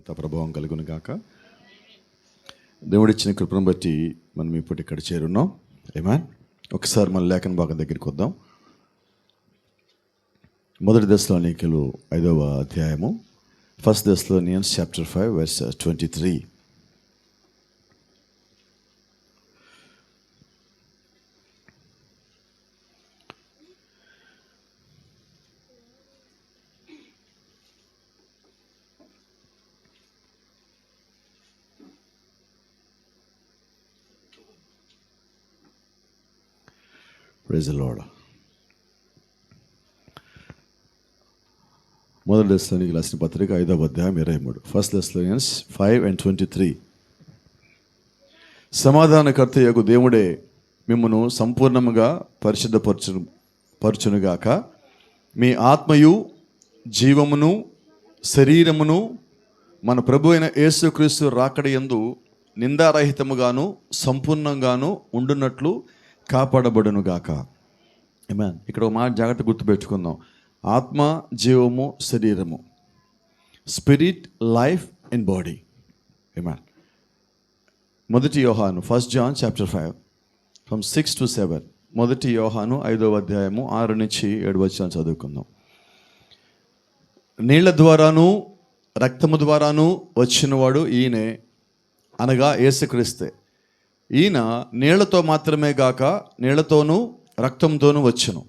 ఘనత ప్రభావం కలుగును గాక. దేవుడిచ్చిన కృపను బట్టి మనం ఇప్పుడు ఇక్కడ చేరున్నాం. ఆమేన్. ఒకసారి మన లేఖన భాగం దగ్గరికి వద్దాం. మొదటి దశలోనికలు 5వ అధ్యాయము, 1 Thessalonians chapter 5 verse 23. Praise the Lord. మొదటి దశలోనికి రాసిన పత్రిక 5వ అధ్యాయం 23. 1 Thessalonians 5:23. సమాధానకర్తయగు దేవుడే మిమ్మును సంపూర్ణముగా పరిశుద్ధపరచునుగాక. మీ ఆత్మయు జీవమును శరీరమును మన ప్రభు అయిన యేసుక్రీస్తు రాకడయందు నిందారహితముగాను సంపూర్ణంగాను ఉండునట్లు కాపాడబడునుగాక. ఆమేన్. ఇక్కడ ఒక మాట జాగ్రత్త గుర్తుపెట్టుకుందాం. ఆత్మ, జీవము, శరీరము, స్పిరిట్, లైఫ్ అండ్ బాడీ. ఆమేన్. మొదటి యోహాను 1 John chapter 5 from 6 to 7. మొదటి యోహాను 5వ అధ్యాయము 6 నుంచి 7 వచనాలు చదువుకుందాం. నీళ్ల ద్వారాను రక్తము ద్వారాను వచ్చినవాడు ఈయనే, అనగా యేసుక్రీస్తే. ఈయన నీళ్లతో మాత్రమే గాక నీళ్లతోనూ రక్తంతోనూ వచ్చును.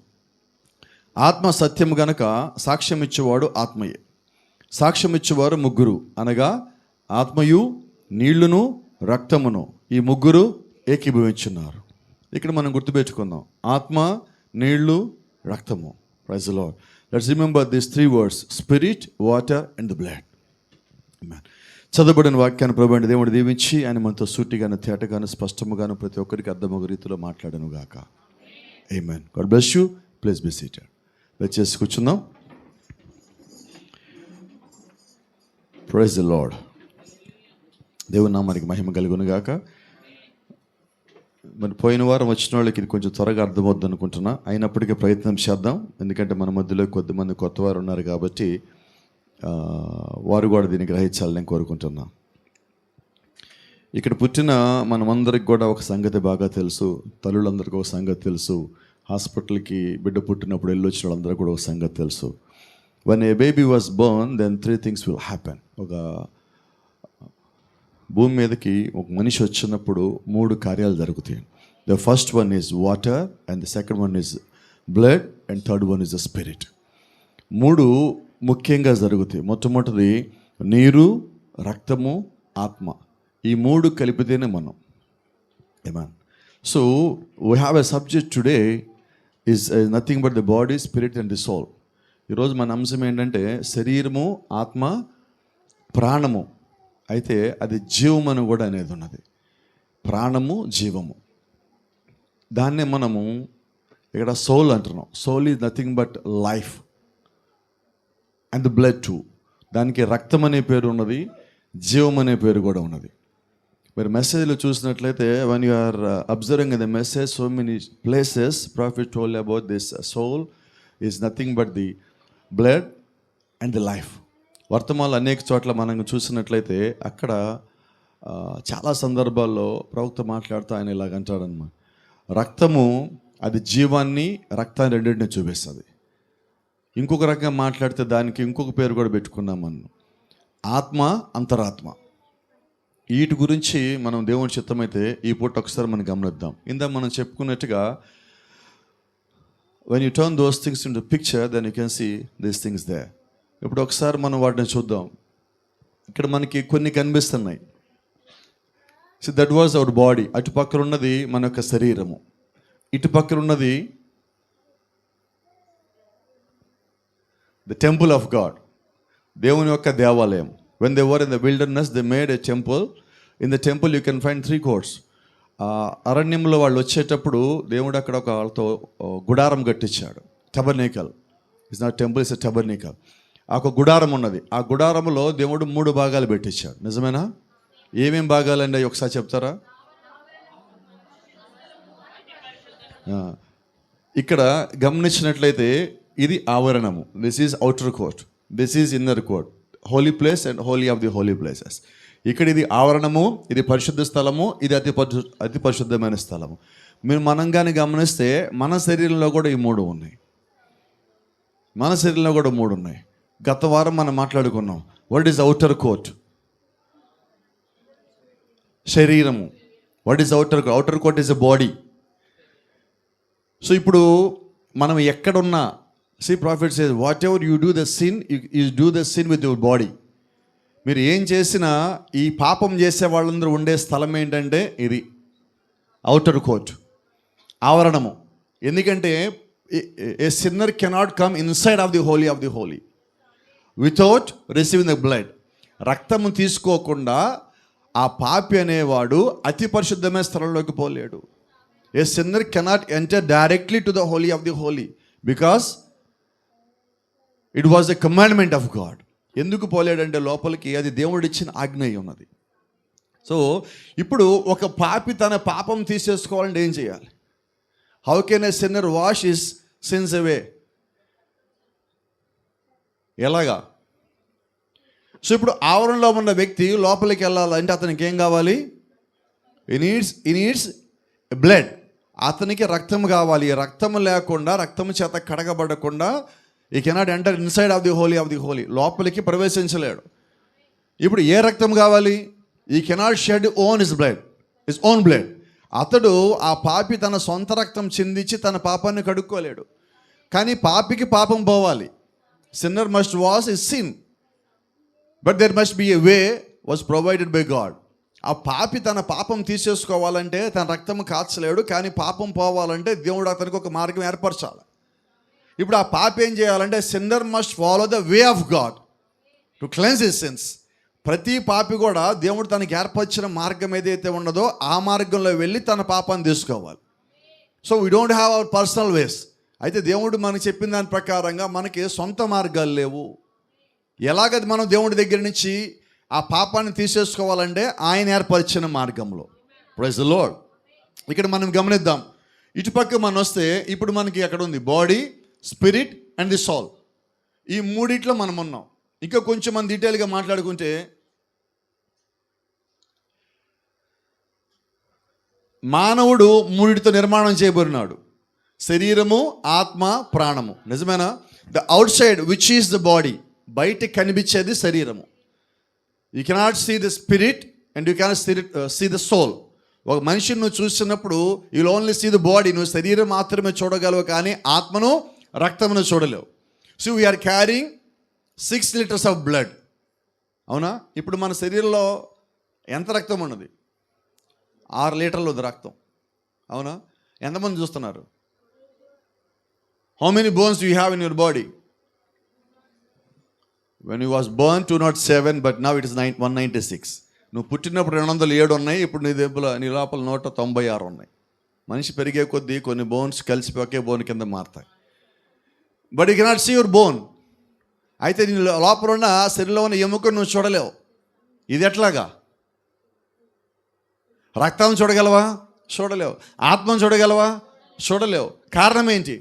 ఆత్మ సత్యము గనక సాక్ష్యం ఇచ్చేవాడు ఆత్మయే. సాక్ష్యం ఇచ్చేవారు ముగ్గురు, అనగా ఆత్మయు నీళ్లును రక్తమును, ఈ ముగ్గురు ఏకీభవించున్నారు. ఇక్కడ మనం గుర్తుపెట్టుకుందాం, ఆత్మ, నీళ్లు, రక్తము. Praise the lord. Let's remember these 3 words: spirit, water and the blood. ఆమేన్. చదవబడిన వాక్యాన్ని ప్రభువైన దేవుడు దీవించి ఆయన మనతో సూటిగాను తేటగాను స్పష్టముగాను ప్రతి ఒక్కరికి అర్థమగు రీతిలో మాట్లాడను గాక. ఆమేన్. God bless you. Please be seated. దయచేసి కూర్చుందాం. Praise the lord. దేవుని నామానికి మహిమ కలుగును గాక. మరి పోయిన వారం వచ్చిన వాళ్ళకి ఇది కొంచెం త్వరగా అర్థమవుద్ది అనుకుంటున్నా. అయినప్పటికీ ప్రయత్నం చేద్దాం, ఎందుకంటే మన మధ్యలో కొద్దిమంది కొత్త వారు ఉన్నారు కాబట్టి వారు కూడా దీన్ని గ్రహించాలని కోరుకుంటున్నా. ఇక్కడ పుట్టిన మనమందరికి కూడా ఒక సంగతి బాగా తెలుసు. తల్లులందరికీ ఒక సంగతి తెలుసు. హాస్పిటల్కి బిడ్డ పుట్టినప్పుడు వెళ్ళొచ్చిన వాళ్ళందరూ కూడా ఒక సంగతి తెలుసు. when a baby was born, then 3 things will happen. ఒక భూమి మీదకి ఒక మనిషి వచ్చినప్పుడు 3 కార్యాలు జరుగుతాయి. The first one is water, and the second one is blood, and third one is the spirit. 3 ముఖ్యంగా జరుగుతాయి. మొట్టమొదటిది నీరు, రక్తము, ఆత్మ. ఈ 3 కలిపితేనే మనం. ఆమేన్. So we have a subject today is nothing but the body, spirit and the soul. ఈరోజు మన అంశం ఏంటంటే శరీరము, ఆత్మ, ప్రాణము. అయితే అది జీవమని కూడా అనేది ఉన్నది. ప్రాణము, జీవము. దాన్నే మనము ఇక్కడ సోల్ అంటున్నాం. Soul is nothing but life and the blood too. దానికి రక్తం అనే పేరు ఉన్నది, జీవం అనే పేరు కూడా ఉన్నది. మీరు మెసేజ్లో చూసినట్లయితే when you are observing in the message, so many places prophet told about this soul is nothing but the blood and the life. వర్తమానాలు అనేక చోట్ల మనం చూసినట్లయితే అక్కడ చాలా సందర్భాల్లో ప్రవక్త మాట్లాడుతూ ఆయన ఇలాగంటాడన్నమాట, రక్తము అది జీవాన్ని, రక్తాన్ని రెండింటిని చూపిస్తుంది. ఇంకొక రకంగా మాట్లాడితే దానికి ఇంకొక పేరు కూడా పెట్టుకున్నాం మనం, ఆత్మ, అంతరాత్మ. వీటి గురించి మనం దేవుని చిత్తమైతే ఈ పూట ఒకసారి మనం గమనిద్దాం. ఇందాక మనం చెప్పుకున్నట్టుగా when you turn those things into picture, then you can see these things there. ఇప్పుడు ఒకసారి మనం వాటిని చూద్దాం. ఇక్కడ మనకి కొన్ని కనిపిస్తున్నాయి. So that was our body. అటు పక్కన ఉన్నది మన యొక్క శరీరము, ఇటు పక్కన ఉన్నది ద టెంపుల్ ఆఫ్ గాడ్, దేవుని యొక్క దేవాలయం. When they were in the wilderness, they made a temple. In the temple you can find 3 courts. అరణ్యంలో వాళ్ళు వచ్చేటప్పుడు దేవుడు అక్కడ ఒక వాళ్ళతో గుడారం కట్టించాడు. Tabernacle. It's not temple, it's a tabernacle. ఒక గుడారం ఉన్నది. ఆ గుడారంలో దేవుడు 3 భాగాలు పెట్టించాడు. నిజమేనా? ఏమేం భాగాలండి ఒకసారి చెప్తారా? ఇక్కడ గమనించినట్లయితే ఇది ఆవరణము. This is outer court, this is inner court. Holy place and holy of the holy places. ఇక్కడ ఇది ఆవరణము, ఇది పరిశుద్ధ స్థలము, ఇది అతి పరిశుద్ధమైన స్థలము. మనం కానీ గమనిస్తే మన శరీరంలో కూడా ఈ 3 ఉన్నాయి. మన శరీరంలో కూడా 3 ఉన్నాయి. గత వారం మనం మాట్లాడుకున్నాం. What is outer court? శరీరము. What is outer court? Outer court is a body. So ఇప్పుడు మనం ఎక్కడున్నా, prophet says whatever you do the sin, you do the sin with your body. మీరు ఏం చేసినా ఈ పాపం చేసే వాళ్ళందరూ ఉండే స్థలం ఏంటంటే ఇది అవుటర్ కోర్ట్, ఆవరణము. ఎందుకంటే a sinner cannot come inside of the holy without receiving the blood. రక్తము తీసుకోకుండా ఆ పాపి అనేవాడు అతి పరిశుద్ధమైన స్థలంలోకి పోలేడు. A sinner cannot enter directly to the holy because it was a commandment of God. ఎందుకు పోలేడంటే లోపలికి అది దేవుడిచ్చిన ఆజ్ఞ ఉన్నది. సో ఇప్పుడు ఒక పాపి తన పాపం తీసేసుకోవాలంటే ఏం చేయాలి? How can a sinner wash his sins away? ఎలాగా? సో ఇప్పుడు ఆవరణలో ఉన్న వ్యక్తి లోపలికి వెళ్ళాలంటే అతనికి ఏం కావాలి? ఈ నీడ్స్ బ్లడ్. అతనికి రక్తం కావాలి. రక్తం లేకుండా, రక్తం చేత కడగబడకుండా he cannot enter inside of the holy. లోపలికి ప్రవేశించలేడు. ఇప్పుడు ఏ రక్తం కావాలి? He cannot shed his own blood. అతడు ఆ పాపి తన సొంత రక్తం చిందించి తన పాపాన్ని కడుక్కోలేడు. కానీ పాపికి పాపం పోవాలి. Sinner must wash his sin, but there must be a way was provided by God. ఆ పాపి తన పాపం తీసేసుకోవాలంటే తన రక్తం కాచలేడు. కానీ పాపం పోవాలంటే దేవుడు అతనికి ఒక మార్గం ఏర్పరచాలి. ఇప్పుడు ఆ పాపి ఏం చేయాలంటే sinner must follow the way of God to cleanse his since. ప్రతి పాపి కూడా దేవుడు తనకి ఏర్పరిచిన మార్గం ఏదైతే ఉన్నదో ఆ మార్గంలో వెళ్ళి తన పాపాన్ని తీసుకోవాలి. So we don't have our personal ways. అయితే దేవుడు మనకు చెప్పిన దాని ప్రకారంగా మనకి సొంత మార్గాలు లేవు. ఎలాగది మనం దేవుడి దగ్గర నుంచి ఆ పాపాన్ని తీసేసుకోవాలంటే ఆయన ఏర్పరిచిన మార్గంలో. Praise the Lord. ఇక్కడ మనం గమనిద్దాం. ఇటుపక్క మనం వస్తే ఇప్పుడు మనకి ఎక్కడ ఉంది? Body, spirit and the soul. ఈ 3 మనం ఉన్నాం. ఇంకా కొంచెం మనం డీటెయిల్గా మాట్లాడుకుంటే మానవుడు 3తో నిర్మాణం చేయబడినాడు: శరీరము, ఆత్మ, ప్రాణము. నిజమేనా? The outside which is the body, బయట కనిపించేది శరీరము. You cannot see the spirit and you cannot see the soul. ఒక మనిషిని నువ్వు చూసినప్పుడు you will only see the body. నువ్వు శరీరం మాత్రమే చూడగలవు, కానీ ఆత్మను, రక్తమును చూడలేవు. So we are carrying 6 liters of blood. అవునా? ఇప్పుడు మన శరీరంలో ఎంత రక్తం ఉన్నది? 6 లీటర్లు ఉంది రక్తం. అవునా? ఎంతమంది చూస్తున్నారు? How many bones you have in your body? When you was Born 207, but now it is 196. నువ్వు పుట్టినప్పుడు 207 ఉన్నాయి. ఇప్పుడు నీ లోపల 196 ఉన్నాయి. మనిషి పెరిగే కొద్దీ కొన్ని బోన్స్ కలిసి ఒకే బోన్ కింద మారుతాయి. But you cannot see your bone. అయితే నీ లోపల ఉన్న శరీరంలో ఉన్న ఎముకను నువ్వు చూడలేవు. ఇది ఎట్లాగా? రక్తం చూడగలవా? చూడలేవు. ఆత్మను చూడగలవా? చూడలేవు. కారణం ఏంటి?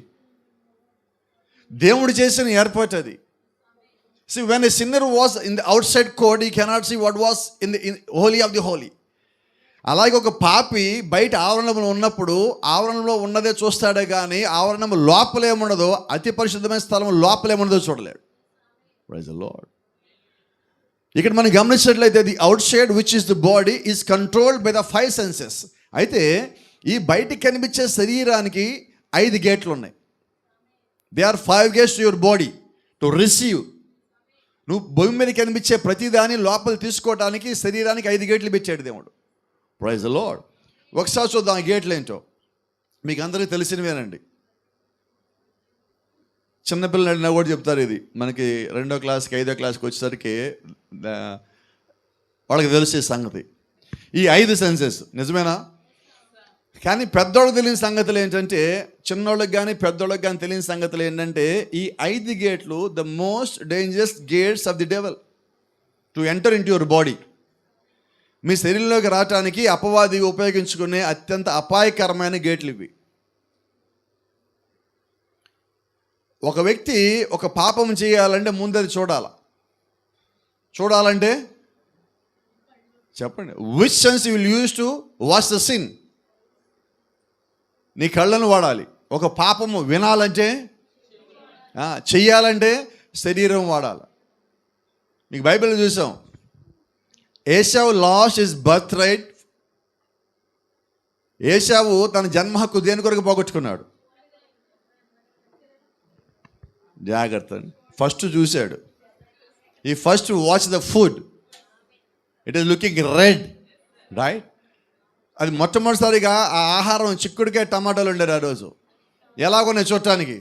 దేవుడు చేసిన ఏర్పాటు అది. See, when a sinner was in the outside court, he cannot see what was in the holy of the holy. అలాగే ఒక పాపి బయట ఆవరణంలో ఉన్నప్పుడు ఆవరణంలో ఉన్నదే చూస్తాడే కానీ ఆవరణం లోపలేమున్నదో, అతి పరిశుద్ధమైన స్థలం లోపలేమున్నదో చూడలేడు. Praise the Lord. ఇక్కడ మనం గమనించినట్లయితే the outside which is the body is controlled by the 5 senses. అయితే ఈ బయటికి కనిపించే శరీరానికి 5 గేట్లు ఉన్నాయి. They are 5 gates to your body to receive. నువ్వు భూమి మీద కనిపించే ప్రతిదాన్ని లోపల తీసుకోవడానికి శరీరానికి 5 గేట్లు పెట్టాడు దేవుడు. Praise the Lord. ఒకసారి చూద్దాం ఆ గేట్లు ఏంటో. మీకు అందరికీ తెలిసినవేనండి. చిన్నపిల్లలు అడిగినా కూడా చెప్తారు. ఇది మనకి 2వ క్లాస్కి 5వ క్లాస్కి వచ్చేసరికి వాళ్ళకి తెలిసే సంగతి ఈ 5 సెన్సెస్. నిజమేనా? కానీ పెద్దోళ్ళకి తెలియని సంగతులు ఏంటంటే, చిన్నోళ్ళకి కానీ పెద్దోళ్ళకి కానీ తెలియని సంగతులు ఏంటంటే, ఈ 5 గేట్లు the most dangerous gates of the devil to enter into your body. మీ శరీరంలోకి రావటానికి అపవాది ఉపయోగించుకునే అత్యంత అపాయకరమైన గేట్లు ఇవి. ఒక వ్యక్తి ఒక పాపం చేయాలంటే ముందది చూడాలి. చూడాలంటే చెప్పండి, which sense you will use to watch the sin? నీ కళ్ళను వాడాలి. ఒక పాపము వినాలంటే, చెయ్యాలంటే శరీరం వాడాలి. మీకు బైబిల్ చూసాం, ఏశావు లాస్ట్ హిస్ బర్త్ రైట్. ఏశావు తన జన్మ హక్కు దేని కొరకు పోగొట్టుకున్నాడు? జాగ్రత్త, ఫస్ట్ చూశాడు. ఈ first watch the food, it is looking red, right? అది మొట్టమొదటిసారిగా ఆ ఆహారం చిక్కుడుకాయ టమాటాలు ఉండేది ఆ రోజు. ఎలాగున్నాయి చూడటానికి?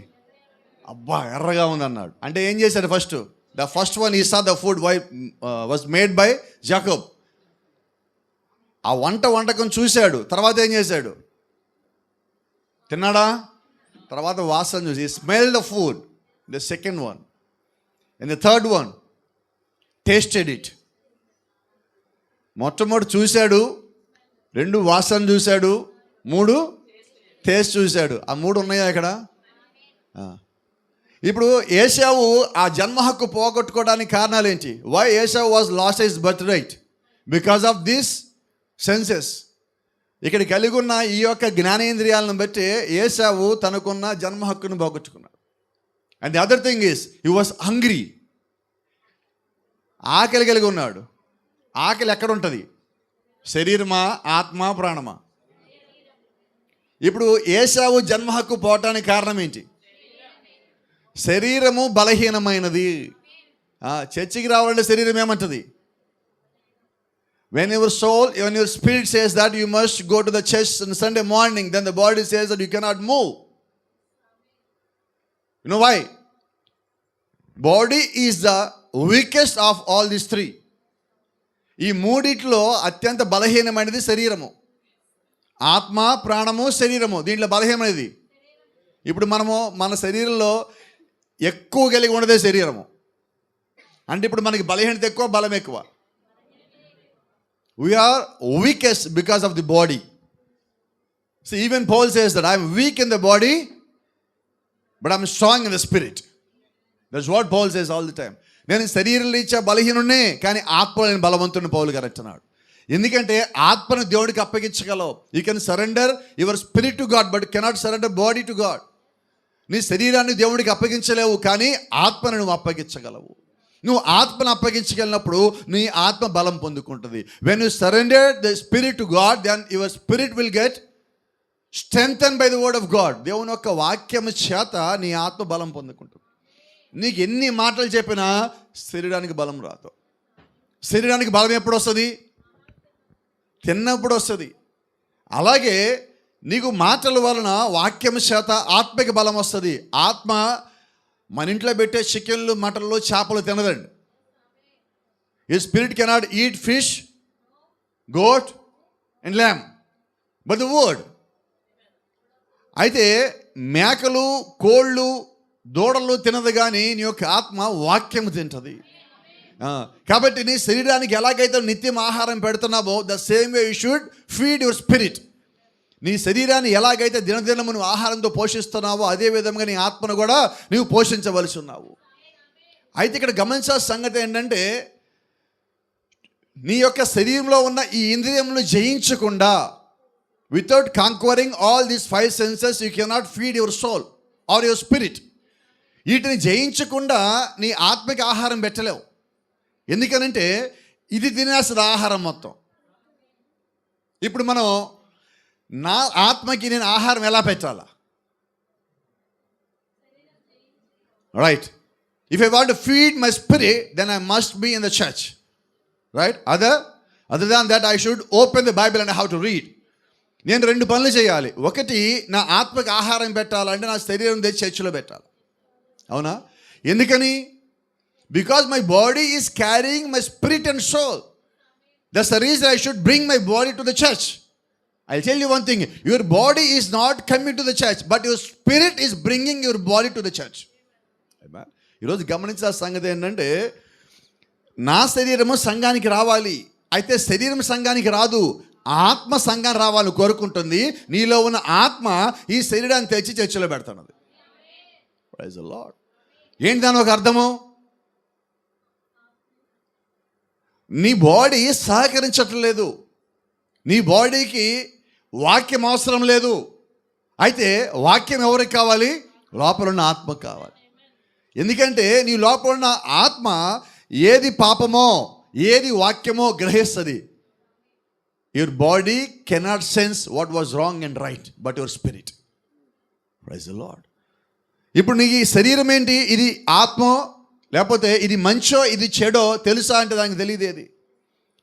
అబ్బా ఎర్రగా ఉంది అన్నాడు. అంటే ఏం చేశాడు? ద ఫస్ట్ వన్ ఈ saw the food was made by Jacob. ఆ వంటకం చూశాడు. తర్వాత ఏం చేశాడు? తిన్నాడా? తర్వాత వాసన చూసి smell the food, the second one. And the third one tasted it. మొట్టమొదటి చూశాడు, 2 వాసన చూశాడు, 3 టేస్ట్ చూశాడు. ఆ 3 ఉన్నాయా ఇక్కడ? ఇప్పుడు ఏశావు ఆ జన్మ హక్కు పోగొట్టుకోవడానికి కారణాలు ఏంటి? వై ఏశావు was lost his birthright? Because of this senses. ఇక్కడ కలిగి ఉన్న ఈ యొక్క జ్ఞానేంద్రియాలను బట్టి ఏశావు తనకున్న జన్మ హక్కును పోగొట్టుకున్నాడు. And the other thing is he was hungry. ఆకలి కలిగి ఉన్నాడు. ఆకలి ఎక్కడ ఉంటుంది? శరీరమా, ఆత్మ, ప్రాణమా? ఇప్పుడు ఏశావు జన్మ హక్కు పోవటానికి కారణం ఏంటి? శరీరము బలహీనమైనది. చర్చికి రావాలంటే శరీరం ఏమంటుంది? When your soul, when your spirit says that you must go to the church on Sunday morning, then the body says that you cannot move. You know why? Body is the weakest of all these 3. ఈ మూడిట్లో అత్యంత బలహీనమైనది శరీరము. ఆత్మ, ప్రాణము, శరీరము. దీంట్లో బలహీనమైనది. ఇప్పుడు మనము మన శరీరంలో ఎక్కువ కలిగి ఉన్నదే శరీరము. అంటే ఇప్పుడు మనకి బలహీనత ఎక్కువ, బలం ఎక్కువ. We are weakest because of the body. See, even Paul says that I am weak in the body, but I am strong in the spirit. That's what Paul says all the time. నేను శరీరం రీత్యా బలహీనున్నే, కానీ ఆత్మలో నేను బలవంతుని పౌలు గారు అంటున్నాడు. ఎందుకంటే ఆత్మను దేవుడికి అప్పగించగలవు. You can surrender your spirit to God, but cannot surrender body to God. నీ శరీరాన్ని దేవుడికి అప్పగించలేవు, కానీ ఆత్మను నువ్వు అప్పగించగలవు. నువ్వు ఆత్మను అప్పగించగలిగినప్పుడు నీ ఆత్మ బలం పొందుకుంటుంది. When you surrender the spirit to God, then your spirit will get strengthen by the word of God. దేవుని యొక్క వాక్యము చేత నీ ఆత్మ బలం పొందుకుంటుంది. నీకు ఎన్ని మాటలు చెప్పినా శరీరానికి బలం రాదు. శరీరానికి బలం ఎప్పుడు వస్తుంది? తిన్నప్పుడు వస్తుంది. అలాగే నీకు మాటల వలన వాక్యము చేత ఆత్మకి బలం వస్తుంది. ఆత్మ మన ఇంట్లో పెట్టే చికెన్లు, మటన్లు, చేపలు తినదండి. ఈ spirit cannot eat fish, goat and lamb, but the word. అయితే మేకలు, కోళ్ళు, దూడలు తినదు, కానీ నీ యొక్క ఆత్మ వాక్యము తింటుంది. కాబట్టి నీ శరీరానికి ఎలాగైతే నిత్యం ఆహారం పెడుతున్నావో, the same way you should feed your spirit. నీ శరీరాన్ని ఎలాగైతే దినదినము నువ్వు ఆహారంతో పోషిస్తున్నావో, అదే విధంగా నీ ఆత్మను కూడా నువ్వు పోషించవలసి ఉన్నావు. అయితే ఇక్కడ గమనించాల్సిన సంగతి ఏంటంటే, నీ యొక్క శరీరంలో ఉన్న ఈ ఇంద్రియములు జయించకుండా, without conquering all these 5 senses, you cannot feed your soul or your spirit. వీటిని జయించకుండా నీ ఆత్మకి ఆహారం పెట్టలేవు. ఎందుకనంటే ఇది తినేస్తుంది ఆహారం మొత్తం. ఇప్పుడు మనం నా ఆత్మకి నేను ఆహారం ఎలా పెట్టాలా? Right. If I want to feed my spirit, then I must be in the church, right? Other than that I should open the Bible and how to read. నేను 2 పనులు చేయాలి. ఒకటి, నా ఆత్మకి ఆహారం పెట్టాలంటే నా శరీరం తెచ్చి చర్చిలో పెట్టాలి. అవునా? ఎందుకని? Because my body is carrying my spirit and soul. That's the reason I should bring my body to the church. I'll tell you one thing, your body is not coming to the church, but your spirit is bringing your body to the church. ఈరోజు గమనించాల్సిన సంగతి ఏంటంటే, నా శరీరము సంఘానికి రావాలి. అయితే శరీరం సంఘానికి రాదు, ఆత్మ సంఘానికి రావాలని కోరుకుంటుంది. నీలో ఉన్న ఆత్మ ఈ శరీరాన్ని తెచ్చి చర్చిలో పెడుతున్నది. Praise the lord. ఏంటి దాని ఒక అర్థము? నీ బాడీ సహకరించట్లేదు. నీ బాడీకి వాక్యం అవసరం లేదు. అయితే వాక్యం ఎవరికి కావాలి? లోపల ఉన్న ఆత్మకు కావాలి. ఎందుకంటే నీ లోపల ఉన్న ఆత్మ ఏది పాపమో ఏది వాక్యమో గ్రహిస్తుంది. Your body cannot sense what was wrong and right, but your spirit. Praise the Lord. ఇప్పుడు నీకు ఈ శరీరం ఏంటి? ఇది ఆత్మ, లేకపోతే ఇది మంచో ఇది చెడో తెలుసా అంటే దానికి తెలియదు. ఏది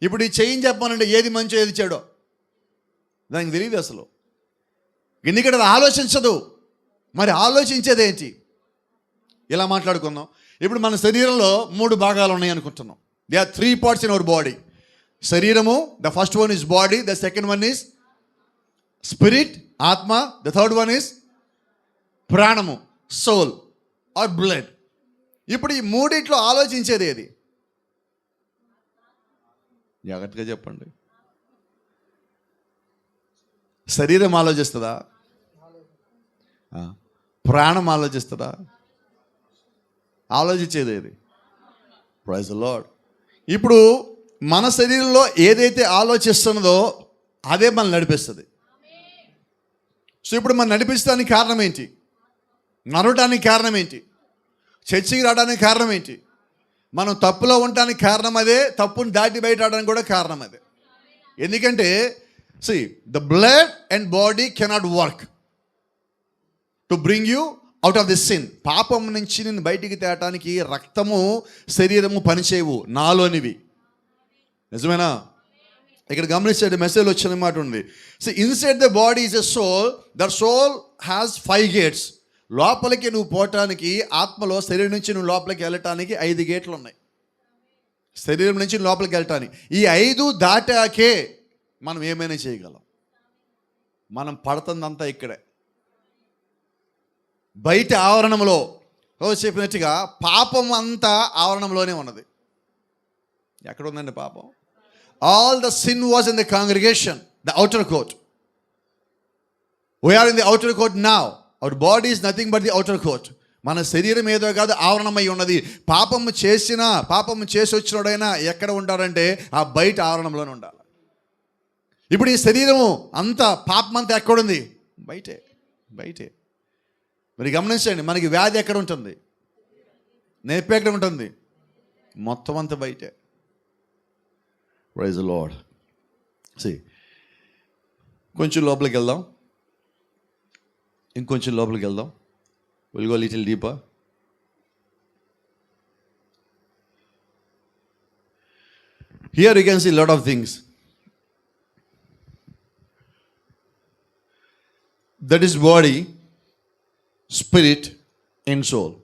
ఇప్పుడు ఈ చెయ్యి చెప్పానంటే ఏది మంచో ఏది చెడో దానికి తెలియదు అసలు. ఎందుకంటే అది ఆలోచించదు. మరి ఆలోచించేది ఏంటి? ఇలా మాట్లాడుకుందాం. ఇప్పుడు మన శరీరంలో 3 భాగాలు ఉన్నాయి అనుకుంటున్నాం. They are 3 parts in our body. శరీరము, the first one is body, the second one is spirit, ఆత్మ, ద థర్డ్ వన్ ఈజ్ ప్రాణము, సోల్ ఆర్ బ్లడ్. ఇప్పుడు ఈ మూడిట్లో ఆలోచించేది ఏది? జాగ్రత్తగా చెప్పండి. శరీరం ఆలోచిస్తుందా? ప్రాణం ఆలోచిస్తుందా? ఆలోచించేది ఏది? Praise the Lord. ఇప్పుడు మన శరీరంలో ఏదైతే ఆలోచిస్తున్నదో అదే మనం నడిపిస్తుంది. సో ఇప్పుడు మనం నడిపించడానికి కారణం ఏంటి? నడవడానికి కారణం ఏంటి? చర్చికి రావడానికి కారణం ఏంటి? మనం తప్పులో ఉండడానికి కారణం అదే, తప్పుని దాటి బయట రావడానికి కూడా కారణం అదే. ఎందుకంటే see, the blood and body cannot work to bring you out of this sin. పాపం నుంచి నిన్ను బయటికి తేటానికి రక్తము శరీరము పనిచేయవు, నాలోనివి. నిజమేనా? ఇక్కడ గమనించండి, మెసేజ్ వచ్చిన మాట ఉంది. So inside the body is a soul, that soul has 5 gates. లోపలికి నువ్వు పోవటానికి, ఆత్మలో శరీరం నుంచి నువ్వు లోపలికి వెళ్ళటానికి 5 గేట్లు ఉన్నాయి. శరీరం నుంచి లోపలికి వెళ్ళటానికి ఈ 5 దాటాకే మనం ఏమైనా చేయగలం. మనం పడుతుందంతా ఇక్కడే, బయట ఆవరణంలో. రోజు చెప్పినట్టుగా పాపం అంతా ఆవరణంలోనే ఉన్నది. ఎక్కడ ఉందండి పాపం? All the sin was in the congregation, the outer court. We're in the outer court now. Our body is nothing but the outer court. మన శరీరం ఏదో కాదు, ఆవరణమై ఉన్నది. పాపము చేసి వచ్చినోడైనా ఎక్కడ ఉంటాడంటే ఆ బయట ఆవరణంలోనే ఉండాలి. ఇప్పుడు ఈ శరీరము అంతా, పాపం అంతా ఎక్కడుంది? బయటే. మరి గమనించండి, మనకి వ్యాధి ఎక్కడ ఉంటుంది? నొప్పి ఎక్కడ ఉంటుంది? మొత్తం అంతా బయటే. Praise the Lord. కొంచెం లోపలికి వెళ్దాం, ఇంకొంచెం లోపలికి వెళ్దాం. Will go little deeper. Here you can see lot of things. That is body, spirit and soul.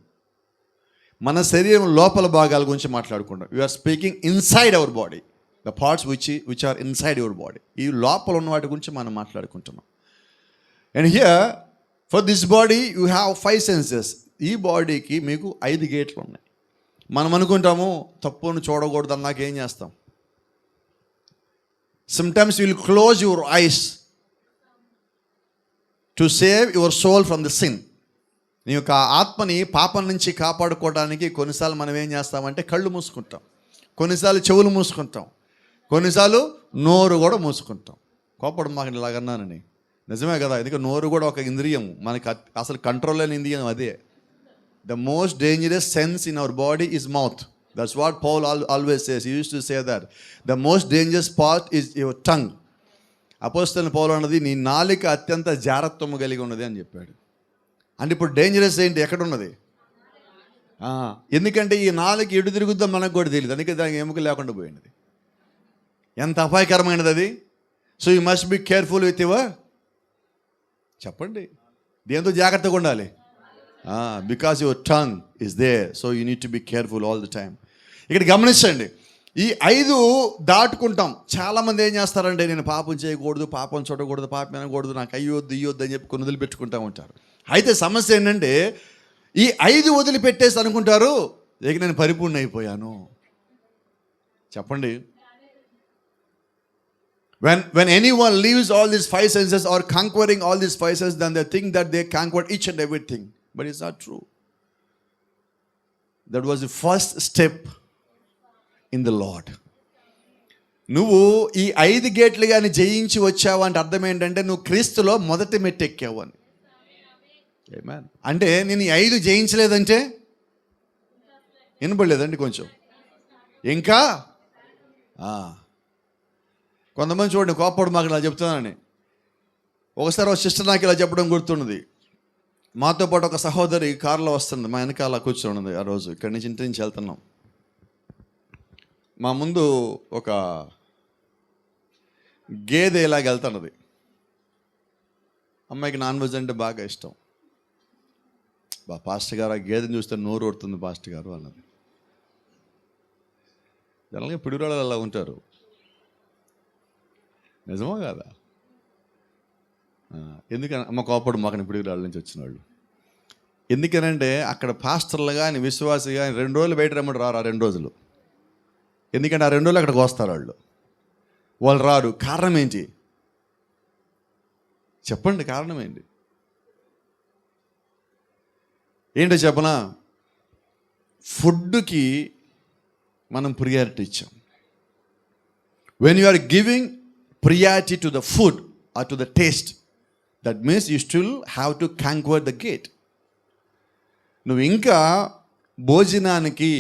మన శరీరం లోపల భాగాల గురించి మాట్లాడుకుంటాం. We're speaking inside our body, the parts which are inside your body. ఈ లోపల ఉన్న వాటి గురించి మనం మాట్లాడుకుంటున్నాం. And here for this body you have 5 senses. ఈ బాడీకి మీకు 5 గేట్లు ఉన్నాయి. మనం అనుకుంటాము తప్పును చూడకూడదు అన్నాక ఏం చేస్తాం? Sometimes you will close your eyes to save your soul from the sin. నీ యొక్క ఆత్మని పాపం నుంచి కాపాడుకోవడానికి కొన్నిసార్లు మనం ఏం చేస్తామంటే కళ్ళు మూసుకుంటాం, కొన్నిసార్లు చెవులు మూసుకుంటాం, కొన్నిసార్లు నోరు కూడా మూసుకుంటాం. కోపడు మాకు ఇలాగన్నానని నిజమే కదా. ఎందుకంటే నోరు కూడా ఒక ఇంద్రియం, మనకి అసలు కంట్రోల్ లేని ఇంద్రియం అదే. The most dangerous sense in our body is mouth. That's what Paul always says. He used to say that the most dangerous part is your tongue. అపోస్తలుడైన పౌలు అన్నది నీ నాలుక అత్యంత జాగ్రత్తము కలిగి ఉన్నది అని చెప్పాడు. అంటే ఇప్పుడు డేంజరస్ ఏంటి? ఎక్కడ ఉన్నది? ఎందుకంటే ఈ నాలుక ఎటు తిరుగుద్దో మనకు కూడా తెలియదు. అందుకే దానికి ఎముక లేకుండా పోయినది. ఎంత అపాయకరమైనది అది. So you must be careful with your, చెప్పండి, దేంతో జాగ్రత్తగా ఉండాలి? Because your tongue is there, so you need to be careful all the time. ఇక్కడ గమనించండి, ఈ 5 దాటుకుంటాం. చాలామంది ఏం చేస్తారంటే నేను పాపం చేయకూడదు, పాపం చూడకూడదు, పాపం వినకూడదు, నాకు అయ్యొద్దు ఇయ్యొద్దు అని చెప్పి కొన్ని వదిలిపెట్టుకుంటూ ఉంటారు. అయితే సమస్య ఏంటంటే ఈ 5 వదిలిపెట్టేసి అనుకుంటారు ఇక నేను పరిపూర్ణ అయిపోయాను. చెప్పండి, when anyone leaves all these 5 senses or conquering all these 5 senses, then they think that they conquered each and everything, but it's not true. That was the first step in the Lord. నువ్వు ఈ 5 గేట్లు కానీ జయించి వచ్చావు అంటే అర్థం ఏంటంటే నువ్వు క్రీస్తులో మొదటి మెట్టు ఎక్కావు అని. ఆమేన్. అంటే నేను ఈ 5 జయించలేదంటే వినపడలేదండి కొంచెం ఇంకా కొంతమంది చూడండి కోపడు మాకు ఇలా చెప్తున్నానని. ఒకసారి ఒక సిస్టర్ నాకు ఇలా చెప్పడం గుర్తున్నది. మాతో పాటు ఒక సహోదరి కారులో వస్తుంది, మా వెనకాల కూర్చోన్నది. ఆ రోజు ఇక్కడి నుంచి ఇంటి నుంచి వెళ్తున్నాం. మా ముందు ఒక గేదె ఇలాగ వెళ్తున్నది. అమ్మాయికి నాన్ వెజ్ అంటే బాగా ఇష్టం. పాస్టర్ గారు ఆ గేదెని చూస్తే నోరు ఊరుతుంది పాస్టర్ గారు అన్నది. జనరల్గా పిడుగురాళ్ళు అలా ఉంటారు, నిజమో కాదా? ఎందుకని అమ్మ కోపడు మాకని పిడుగురాళ్ళ నుంచి వచ్చిన వాళ్ళు. ఎందుకనంటే అక్కడ పాస్టర్లు కానీ విశ్వాసి కానీ 2 రోజులు బయట రమ్మని రారు. ఆ 2 రోజులు ఎందుకంటే ఆ 2 రోజులు అక్కడికి వస్తారు వాళ్ళు రారు. కారణం ఏంటి చెప్పండి? కారణం ఏంటి? ఏంటో చెప్పనా? ఫుడ్కి మనం ప్రియారిటీ ఇచ్చాం. When you are giving priority to the food or to the taste, that means you still have to conquer the gate. నువ్వు ఇంకా భోజనానికి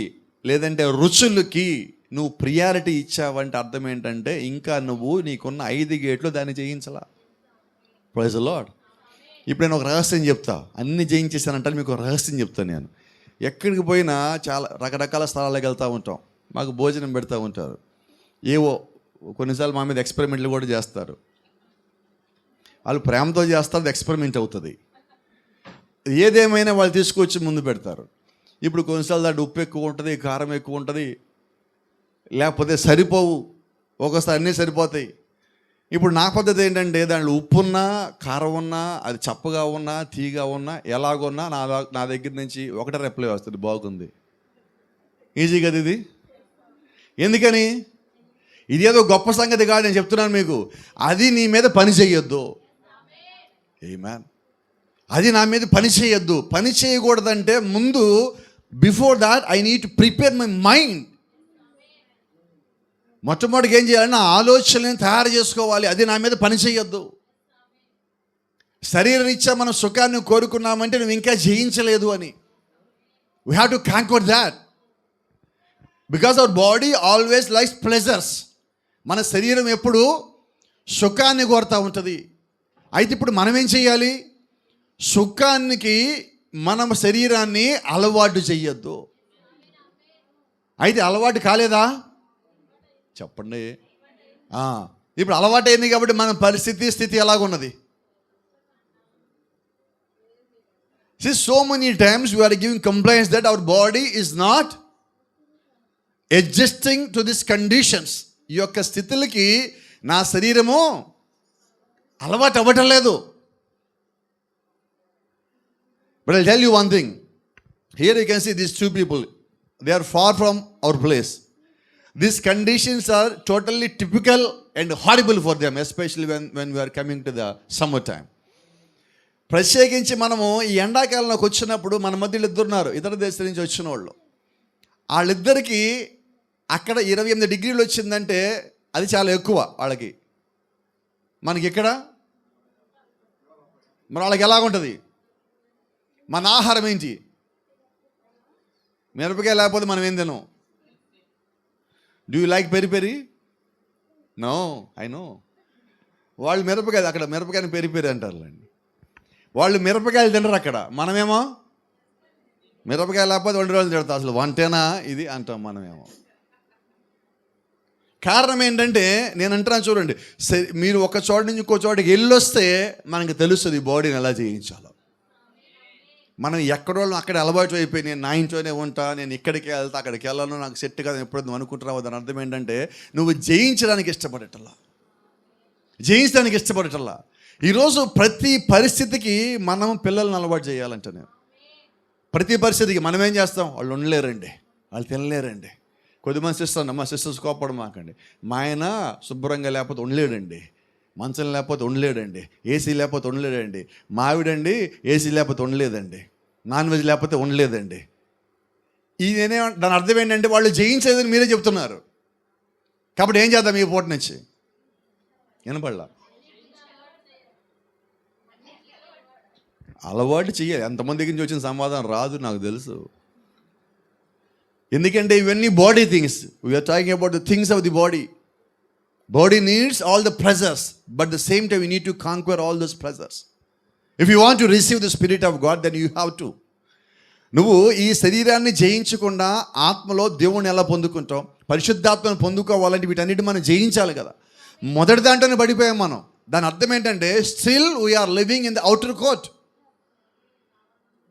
లేదంటే రుచులకి నువ్వు ప్రియారిటీ ఇచ్చావంటే అర్థం ఏంటంటే ఇంకా నువ్వు నీకున్న 5 గేట్లు దాన్ని జయించలా. Praise the Lord. ఇప్పుడు నేను ఒక రహస్యం చెప్తా. అన్ని జయించేసానంటే మీకు ఒక రహస్యం చెప్తాను నేను. ఎక్కడికి పోయినా చాలా రకరకాల స్థలాలకు వెళ్తూ ఉంటాం, మాకు భోజనం పెడతా ఉంటారు. ఏవో కొన్నిసార్లు మా మీద ఎక్స్పెరిమెంట్లు కూడా చేస్తారు. వాళ్ళు ప్రేమతో చేస్తారు, అది ఎక్స్పెరిమెంట్ అవుతుంది. ఏదేమైనా వాళ్ళు తీసుకొచ్చి ముందు పెడతారు. ఇప్పుడు కొన్నిసార్లు దాంట్లో ఉప్పు ఎక్కువ ఉంటుంది, కారం ఎక్కువ ఉంటుంది, లేకపోతే సరిపోవు, ఒక్కోసారి అన్నీ సరిపోతాయి. ఇప్పుడు నా పద్ధతి ఏంటంటే దాంట్లో ఉప్పు ఉన్నా కారం ఉన్నా అది చప్పగా ఉన్నా తీగా ఉన్నా ఎలాగున్నా నా దగ్గర నుంచి ఒకటే రిప్లై వస్తుంది, బాగుంది. ఈజీ కదా ఇది? ఎందుకని? ఇది ఏదో గొప్ప సంగతి కాదు, నేను చెప్తున్నాను మీకు. అది నీ మీద పని చేయొద్దు. ఆమేన్. అది నా మీద పని చేయొద్దు. పని చేయకూడదంటే ముందు before that I need to prepare my mind. మొట్టమొదటిగా ఏం చేయాలి? నా ఆలోచనని తయారు చేసుకోవాలి. అది నా మీద పని చేయొద్దు. శరీరరీత్యా మనం సుఖాన్ని కోరుకున్నామంటే నువ్వు ఇంకా జయించలేదు అని. We have to conquer that. Because our body always likes pleasures. మన శరీరం ఎప్పుడు సుఖాన్ని కోరుతూ ఉంటుంది. అయితే ఇప్పుడు మనం ఏం చేయాలి? సుఖానికి మనం శరీరాన్ని అలవాటు చెయ్యొద్దు. అయితే అలవాటు కాలేదా చెప్పండి? ఇప్పుడు అలవాటు అయింది కాబట్టి మన స్థితి ఎలాగున్నది? See, so many times we are giving complaints that our body is not adjusting to these conditions. ఈ యొక్క స్థితులకి నా శరీరము అలవాటు అవ్వటం లేదు. But I'll tell you one thing. Here you can see these 2 people. They are far from our place. These conditions are totally typical and horrible for them, especially when we are coming to the summer time. ప్రత్యేకించి మనము ఈ ఎండాకాలంలోకి వచ్చినప్పుడు మన మధ్యలో 2 ఉన్నారు, ఇతర దేశం నుంచి వచ్చిన వాళ్ళు. వాళ్ళిద్దరికీ అక్కడ 28 డిగ్రీలు వచ్చిందంటే అది చాలా ఎక్కువ వాళ్ళకి. మనకి ఇక్కడ మరి వాళ్ళకి ఎలాగుంటుంది? మన ఆహారం ఏంటి? మిరపకాయ లేకపోతే మనం ఏం తినం. Do you like peri peri? No, I know. వాళ్ళు మిరపకాయ, అక్కడ మిరపకాయని పెరి పెరి అంటారులేండి. వాళ్ళు మిరపకాయలు తినరు అక్కడ. మనమేమో మిరపకాయ లేకపోతే 2 రోజులు తిడతాం. అసలు వంటేనా ఇది అంటాం మనమేమో. కారణం ఏంటంటే నేను అంటున్నాను చూడండి, మీరు ఒక చోట నుంచి ఇంకో చోటకి వెళ్ళొస్తే మనకి తెలుస్తుంది బాడీని ఎలా చేయించాలో. మనం ఎక్కడోళ్ళం అక్కడ అలవాటు అయిపోయి నేను నా ఇంట్లోనే ఉంటా, నేను ఇక్కడికి వెళ్తా అక్కడికి వెళ్ళను, నాకు సెట్ కదా ఎప్పుడు నువ్వు అనుకుంటున్నావు. దాని అర్థం ఏంటంటే నువ్వు జయించడానికి ఇష్టపడటల్లా. ఈరోజు ప్రతి పరిస్థితికి మనం పిల్లల్ని అలవాటు చేయాలంట. నేను ప్రతి పరిస్థితికి మనం ఏం చేస్తాం? వాళ్ళు ఉండలేరండి, వాళ్ళు తినలేరండి. కొద్దిమంది సిస్టర్, మా సిస్టర్స్ కోపడం మాకండి. మా ఆయన శుభ్రంగా లేకపోతే ఉండలేడండి, మంచం లేకపోతే ఉండలేడండి, ఏసీ లేకపోతే ఉండలేడండి, మావిడండి ఏసీ లేకపోతే ఉండలేదండి, నాన్ వెజ్ లేకపోతే ఉండలేదండి. దాని అర్థం ఏంటంటే వాళ్ళు జయించేదని మీరే చెప్తున్నారు. కాబట్టి ఏం చేద్దాం ఈ పూట నుంచి? వినపడలా? అలవాటు చెయ్యాలి. ఎంతమంది దగ్గర నుంచి వచ్చిన సమాధానం రాదు నాకు తెలుసు. ఎందుకంటే ఇవన్నీ body things. We're talking about the things of the body. Body needs all the pressures, but the same time you need to conquer all those pressures. If you want to receive the spirit of God, then you have to. నువ్వు ఈ శరీరాన్ని జయించకుండా ఆత్మలో దేవుణ్ణి ఎలా పొందుకుంటావు? పరిశుద్ధాత్మను పొందుకోవాలంటే వీటన్నిటి మనం జయించాలి కదా. మొదటి దాంట్లోనే పడిపోయాం మనం. దాని అర్థం ఏంటంటే still we're living in the outer court.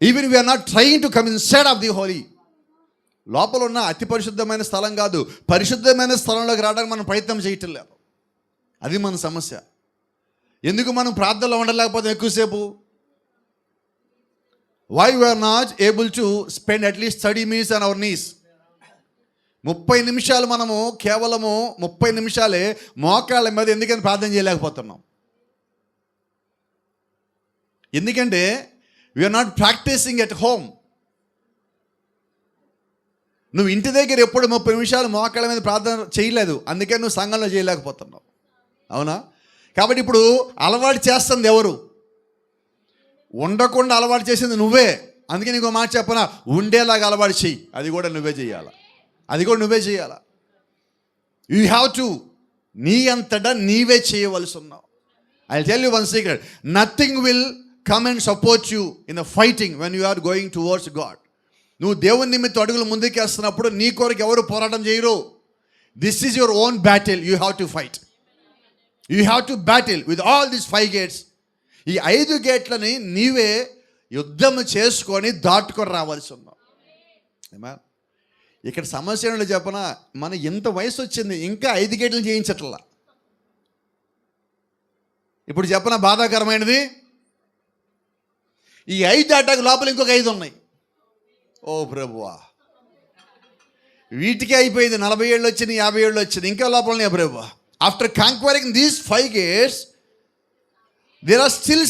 Even we're not trying to come inside of the holy. లోపల ఉన్న అతి పరిశుద్ధమైన స్థలం కాదు, పరిశుద్ధమైన స్థలంలోకి రావడానికి మనం ప్రయత్నం చేయటం లేదు. అది మన సమస్య. ఎందుకు మనం ప్రార్థనలో ఉండలేకపోతే ఎక్కువసేపు? Why we are not able to spend at least 30 minutes on our knees? 30 నిమిషాలు మనము కేవలము 30 నిమిషాలే మోకాళ్ళ మీద ఎందుకని ప్రార్థన చేయలేకపోతున్నాం? ఎందుకంటే we are not practicing at home. నువ్వు ఇంటి దగ్గర ఎప్పుడు 30 నిమిషాలు మోకాళ్ళ మీద ప్రార్థన చేయలేదు, అందుకే నువ్వు సంఘంలో చేయలేకపోతున్నావు. అవునా? కాబట్టి ఇప్పుడు అలవాటు చేస్తుంది ఎవరు? ఉండకుండా అలవాటు చేసింది నువ్వే. అందుకే నీకు మాట చెప్పనా, ఉండేలాగా అలవాటు చెయ్యి. అది కూడా నువ్వే చేయాలా. You have to. నీ అంతటా నీవే చేయవలసి ఉన్నావు. I tell you one secret, nothing will come and support you in the fighting when you are going towards God. నువ్వు దేవుని నిమిత్తం అడుగులు ముందుకేస్తున్నప్పుడు నీ కొరకు ఎవరు పోరాటం చేయరు. This is your own battle. You have to fight. You have to battle with all these 5 gates. ఈ 5 గేట్లని నీవే యుద్ధం చేసుకొని దాటుకొని రావాల్సి ఉన్నావు. ఏమా ఇక్కడ సమస్య ఏంటో చెప్పనా, మన ఎంత వయసు వచ్చింది ఇంకా 5 గేట్లు చేయించట్లా. ఇప్పుడు చెప్పనా బాధాకరమైనది, ఈ 5 దాటాక లోపల ఇంకొక 5 ఉన్నాయి. ఓ ప్రభువా, వీటికి అయిపోయింది. 40 ఏళ్ళు వచ్చినాయి, 50 ఏళ్ళు వచ్చినాయి, ఇంకా లోపలనే ప్రభువా. After conquering these 5 gates, there are still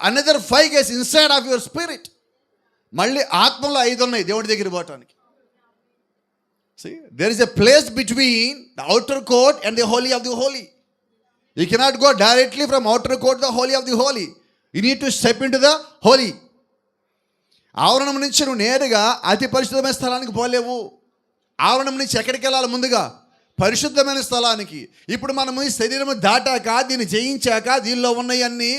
another 5 gates inside of your spirit. మళ్ళీ ఆత్మలో 5 ఉన్నాయి దేవుడి దగ్గర పోవటానికి. See, there is a place between the outer court and the holy of the holy. You cannot go directly from outer court to the holy of the holy. You need to step into the holy. ఆవరణం నుంచి నువ్వు నేరుగా అతి పరిశుద్ధమైన స్థలానికి పోలేవు. ఆవరణం నుంచి ఎక్కడికి వెళ్ళాలి? ముందుగా పరిశుద్ధమైన స్థలానికి. ఇప్పుడు మనము ఈ శరీరము దాటాక, దీన్ని జయించాక, దీనిలో ఉన్నవన్నీ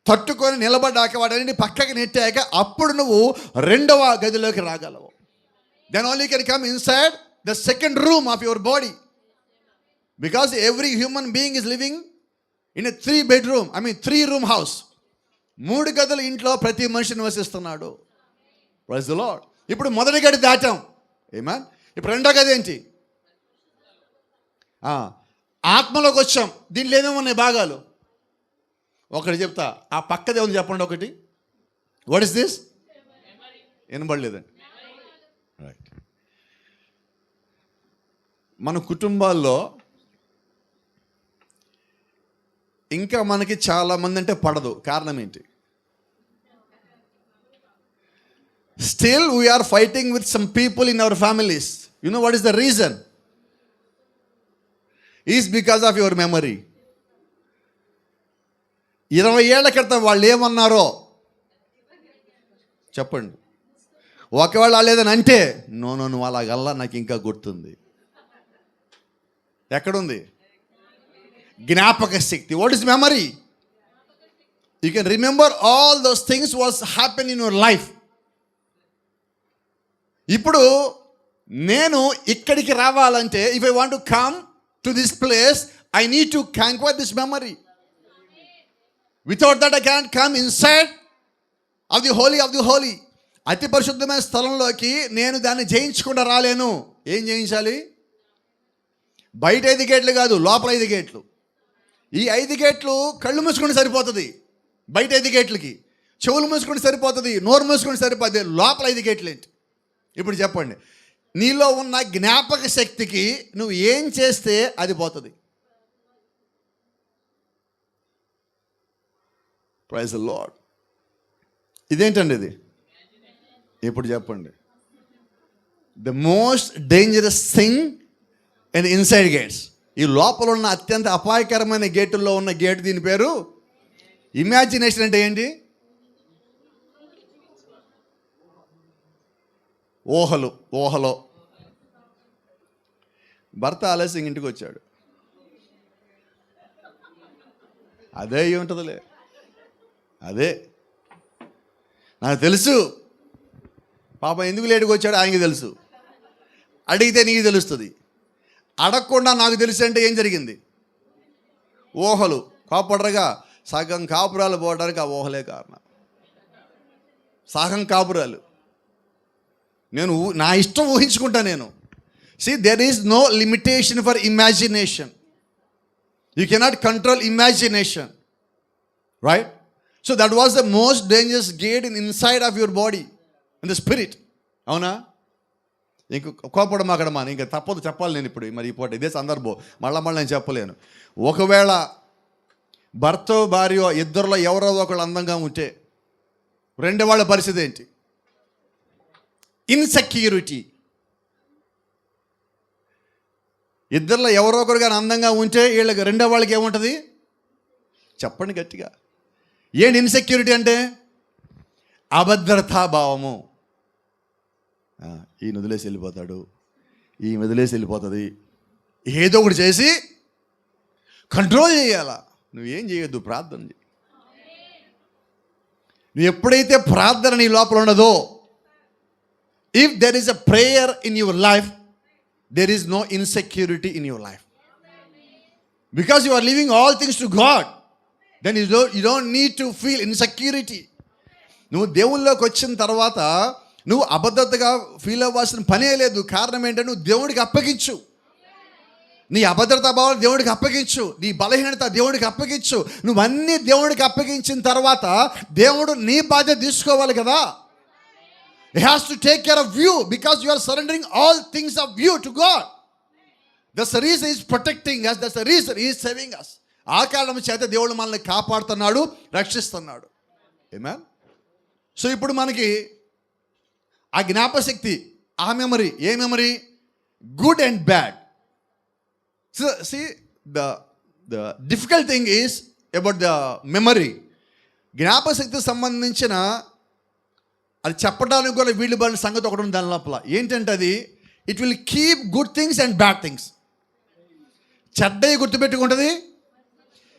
తట్టుకొని నిలబడ్డాక, వాటన్నింటినీ పక్కకి నెట్టాక అప్పుడు నువ్వు 2వ గదిలోకి రాగలవు. Then only can come inside the second room of your body. Because every human being is living in a 3 room house. 3 గదుల ఇంట్లో ప్రతి మనిషి నివసిస్తున్నాడు. Praise the Lord. ఇప్పుడు మొదటి గది దాటాం. ఆమేన్. ఇప్పుడు 2వ గది ఏంటి? ఆత్మలోకి వచ్చాం. దీనిలో ఏమేమి ఉన్నాయి భాగాలు? ఒకటి చెప్తా, ఆ పక్కదే ఉంది చెప్పండి ఒకటి. What is this? వినబడలేదండి. రైట్. మన కుటుంబాల్లో ఇంకా మనకి చాలామంది అంటే పడదు. కారణం ఏంటి? Still we are fighting with some people in our families. You know what is the reason? Is because of your memory. 20 ఏళ్ల క్రితం వాళ్ళు ఏమన్నారో చెప్పండి. ఒకవేళ లేదని అంటే నువ్వు అలాగల్లా నాకు ఇంకా గుర్తుంది. ఎక్కడుంది? జ్ఞాపక శక్తి. What is memory? You can remember all those things was happen in your life. ఇప్పుడు నేను ఇక్కడికి రావాలంటే, if I want to come to this place, I need to conquer this memory. Without that I can't come inside of the holy. అతి పరిశుద్ధమైన స్థలంలోకి నేను దాన్ని జయించకుండా రాలేను. ఏం జయించాలి? బయట 5 గేట్లు కాదు, లోపల 5 గేట్లు. ఈ 5 గేట్లు కళ్ళు మూసుకుంటే సరిపోతుంది. బయట 5 గేట్లకి చెవులు మూసుకుంటే సరిపోతుంది, నోరు మూసుకుంటే సరిపోతుంది. లోపల 5 గేట్లు ఏంటి? ఇప్పుడు చెప్పండి. నీలో ఉన్న జ్ఞాపక శక్తికి నువ్వు ఏం చేస్తే అది పోతుంది. Praise the Lord. ఇదేంటండి ఇది? ఇప్పుడు చెప్పండి. The most dangerous thing in inside gates ఈ లోపల ఉన్న అత్యంత అపాయకరమైన గేటుల్లో ఉన్న గేటు, దీని పేరు ఇమాజినేషన్. అంటే ఏంటి? ఊహలో భర్త ఆలస్యం ఇంటికి వచ్చాడు, అదే ఉంటుందిలే, అదే నాకు తెలుసు, పాప ఎందుకు లేటుగా వచ్చాడో ఆయనకి తెలుసు, అడిగితే నీకు తెలుస్తుంది. అడగకుండా నాకు తెలుసు అంటే ఏం జరిగింది? ఊహలు. కాపాడరుగా సగం కాపురాలు పోవడానికి ఆ ఊహలే కారణం. సగం కాపురాలు నేను నా ఇష్టం ఊహించుకుంటా నేను. See, there is no limitation for imagination. You cannot control imagination. Right? So that was the most dangerous gate inside of your body, in the spirit. అవునా? ఇంక కోపడం అక్కడ ఇంకా తప్పదు చెప్పాలి నేను ఇప్పుడు. మరి ఇప్పుడు ఇదే సందర్భం, మళ్ళీ నేను చెప్పలేను. ఒకవేళ భర్త భార్య ఇద్దరిలో ఎవరో ఒకళ్ళు అందంగా ఉంటే రెండో వాళ్ళ పరిస్థితి ఏంటి? ఇన్సెక్యూరిటీ. ఇద్దరిలో ఎవరో ఒకరు కానీ అందంగా ఉంటే వీళ్ళకి రెండో వాళ్ళకి ఏముంటుంది? చెప్పండి గట్టిగా. ఏంటి ఇన్సెక్యూరిటీ అంటే? అభద్రతాభావము. ఈయన వదిలేసి వెళ్ళిపోతాడు, ఈ వదిలేసి వెళ్ళిపోతుంది, ఏదో ఒకటి చేసి కంట్రోల్ చేయాలా. నువ్వేం చేయొద్దు, ప్రార్థన చేయి. నువ్వు ఎప్పుడైతే ప్రార్థన నీ లోపల ఉన్నదో, if there is a prayer in your life, there is no insecurity in your life, because you are leaving all things to God. Then you don't need to feel insecurity. నువ్వు దేవుళ్ళలోకి వచ్చిన తర్వాత నువ్వు అభద్రతగా ఫీల్ అవ్వాల్సిన పనే లేదు. కారణం ఏంటంటే నువ్వు దేవుడికి అప్పగించు. నీ అభద్రతా భావాలు దేవుడికి అప్పగించు, నీ బలహీనత దేవుడికి అప్పగించు. నువ్వన్నీ దేవుడికి అప్పగించిన తర్వాత దేవుడు నీ బాధ్యత తీసుకోవాలి కదా. He has to take care of you because you are surrendering all things of you to God. That's the reason He is protecting us. That's the reason He is saving us. ఆ కారణం చేత దేవుడు మనల్ని కాపాడుతున్నాడు, రక్షిస్తున్నాడు. ఆమేన్. So ఇప్పుడు మనకి ఆ జ్ఞాపశక్తి, ఆ memory, A memory? Good and bad. So see the difficult thing is about the memory. జ్ఞాపశక్తికి సంబంధించిన అది చెప్పడానికి కూడా వీళ్ళు పడిన సంగతి ఒకటి ఉంది దాని లోపల. ఏంటంటే అది it will keep good things and bad things. చెడ్డవి గుర్తుపెట్టుకుంటుంది,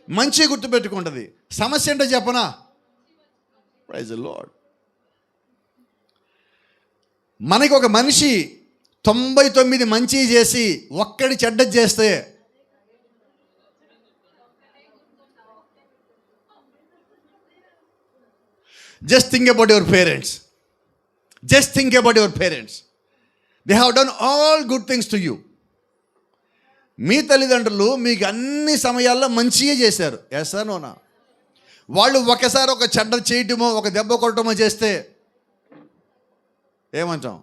మంచి గుర్తుపెట్టుకుంటుంది. సమస్య ఏంటో చెప్పనా? Praise the Lord. మనకి ఒక మనిషి 99 మంచి చేసి ఒక్కడి చెడ్డ చేస్తే just think about your parents. Just think about your parents. They have done all good things to you. మీ తల్లిదండ్రులు మీకు అన్ని సమయాల్లో మంచిగా చేశారు. ఎస్ఆ నోనా? వాళ్ళు ఒకసారి ఒక చెడ్డ చేయటమో ఒక దెబ్బ కొట్టడమో చేస్తే ఏమంటాం?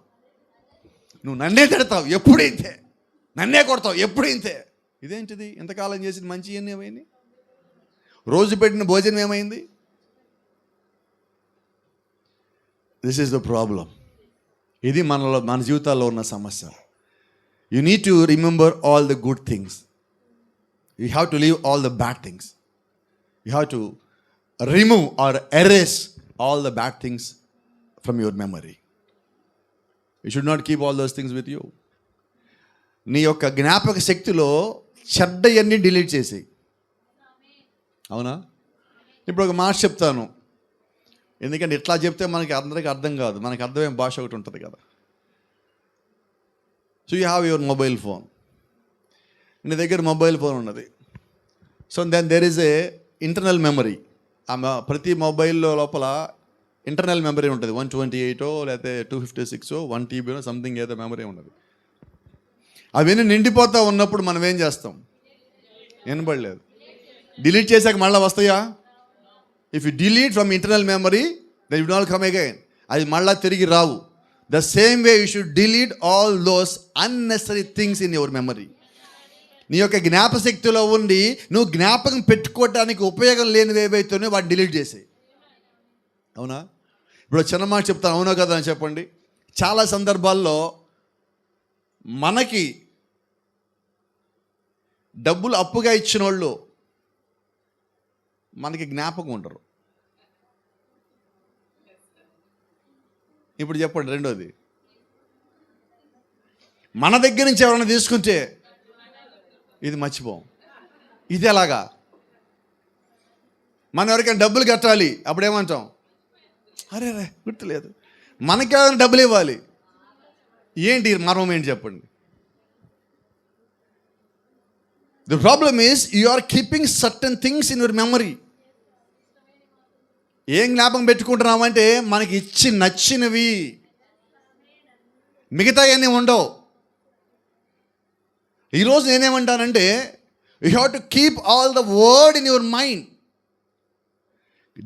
నువ్వు నన్నే తిడతావు, ఎప్పుడు ఇంతే, నన్నే కొడతావు, ఎప్పుడు ఇంతే. ఇదేంటిది? ఇంతకాలం చేసిన మంచి అన్నీ ఏమైంది? రోజు పెట్టిన భోజనం ఏమైంది? This is the problem. ఇది మన జీవితాల్లో ఉన్న సమస్య. You need to remember all the good things. You have to leave all the bad things. You have to remove are erase all the bad things from your memory. You should not keep all those things with you. నీ యొక్క జ్ఞాపక శక్తిలో చెడ్డయన్నీ delete చేసేయి. అవునా? ఇప్పుడు ఒక మాట చెప్తాను, ఎందుకంటే ఇట్లా చెప్తే మనకి అందరికీ అర్థం కాదు. మనకి అర్థమైన భాష ఒకటి ఉంటుంది కదా. So you have your mobile phone. నీ దగ్గర మొబైల్ ఫోన్ ఉన్నది. So then there is a internal memory. ప్రతి మొబైల్లో లోపల ఇంటర్నల్ మెమరీ ఉంటుంది. 128 లేకపోతే 256 1 TB సంథింగ్ ఏదో మెమరీ ఉన్నది. అవన్నీ నిండిపోతూ ఉన్నప్పుడు మనం ఏం చేస్తాం? వినబడలేదు. డిలీట్ చేశాక మళ్ళీ వస్తాయా? If you delete from internal memory then will not come again. అది మళ్ళీ తిరిగి రావు. The same way you should delete all those unnecessary things in your memory. నీ యొక్క జ్ఞాపశక్తిలో ఉండి నువ్వు జ్ఞాపకం పెట్టుకోవడానికి ఉపయోగం లేనివి ఏవైతేనే వాటిని డిలీట్ చేసేయి. అవునా? ఇప్పుడు చిన్న మాట చెప్తాను, అవునా కదా అని చెప్పండి. చాలా సందర్భాల్లో మనకి డబ్బులు అప్పుగా ఇచ్చిన వాళ్ళు మనకి జ్ఞాపకం ఉండరు. ఇప్పుడు చెప్పండి రెండోది, మన దగ్గర నుంచి ఎవరైనా తీసుకుంటే ఇది మర్చిపోం. ఇది ఎలాగా? మనం ఎవరికైనా డబ్బులు కట్టాలి, అప్పుడేమంటాం, అరే గుర్తులేదు. మనకి ఎవరైనా డబ్బులు ఇవ్వాలి, ఏంటి మర్మం ఏంటి చెప్పండి. The problem is you are keeping certain things in your memory. ఏం జ్ఞాపకం పెట్టుకుంటున్నామంటే మనకి ఇచ్చి నచ్చినవి, మిగతా అన్నీ ఉండవు. ఈరోజు నేనేమంటానంటే you have to keep all the word in your mind.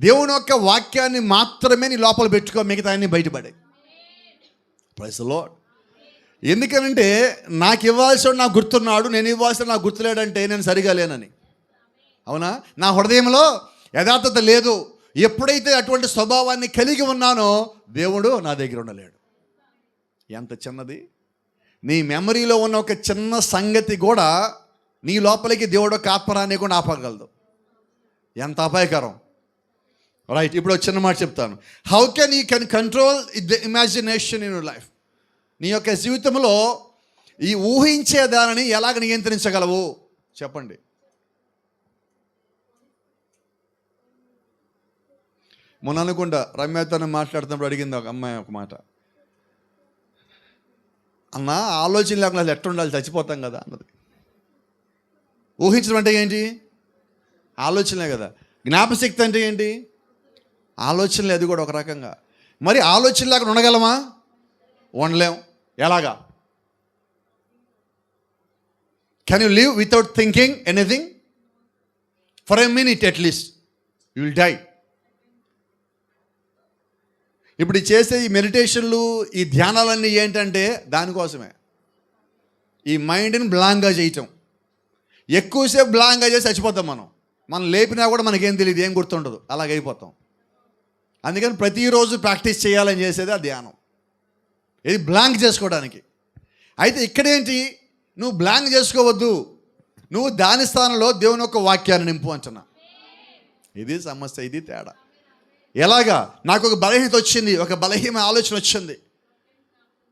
దేవుని యొక్క వాక్యాన్ని మాత్రమే నీ లోపల పెట్టుకో, మిగతా అన్ని బయటపడే. Praise the Lord. ఎందుకనంటే నాకు ఇవ్వాల్సిన నాకు గుర్తున్నాడు, నేను ఇవ్వాల్సిన నాకు గుర్తులేడంటే నేను సరిగా లేనని. అవునా? నా హృదయంలో యథార్థత లేదు. ఎప్పుడైతే అటువంటి స్వభావాన్ని కలిగి ఉన్నానో దేవుడు నా దగ్గర ఉండలేడు. ఎంత చిన్నది, నీ మెమరీలో ఉన్న ఒక చిన్న సంగతి కూడా నీ లోపలికి దేవుడు ఒక ఆత్మరాన్ని కూడా ఆపగలదు. ఎంత అపాయకరం. రైట్, ఇప్పుడు ఒక చిన్న మాట చెప్తాను. How can you can control the imagination in your life? నీ యొక్క జీవితంలో ఈ ఊహించే దానిని ఎలాగ నియంత్రించగలవు చెప్పండి. మొన్న అనుకుంటా రమ్యతను మాట్లాడుతున్నప్పుడు అడిగింది ఒక అమ్మాయి ఒక మాట, అన్న ఆలోచన లేకుండా అసలు ఎట్లా ఉండాలి, చచ్చిపోతాం కదా అన్నది. ఊహించడం అంటే ఏంటి? ఆలోచనలే కదా. జ్ఞాపశక్తి అంటే ఏంటి? ఆలోచనలే, అది కూడా ఒక రకంగా. మరి ఆలోచన లేకుండా ఉండగలమా? ఉండలేం. ఎలాగా? Can you live without thinking anything for a minute at least? You will die. ఇప్పుడు చేసే ఈ మెడిటేషన్లు, ఈ ధ్యానాలన్నీ ఏంటంటే దానికోసమే. ఈ మైండ్ని బ్లాంక్గా చేయటం. ఎక్కువసేపు బ్లాంక్గా చేసి చచ్చిపోతాం మనం లేపినా కూడా మనకేం తెలియదు, ఏం గుర్తుండదు, అలాగైపోతాం. అందుకని ప్రతిరోజు ప్రాక్టీస్ చేయాలని చేసేది ఆ ధ్యానం, ఇది బ్లాంక్ చేసుకోవడానికి. అయితే ఇక్కడేంటి, నువ్వు బ్లాంక్ చేసుకోవద్దు, నువ్వు దాని స్థానంలో దేవుని యొక్క వాక్యాన్ని నింపు అంటున్నా. ఇది సమస్య, ఇది తేడా. ఎలాగా? నాకు ఒక బలహీనత వచ్చింది, ఒక బలహీన ఆలోచన వచ్చింది.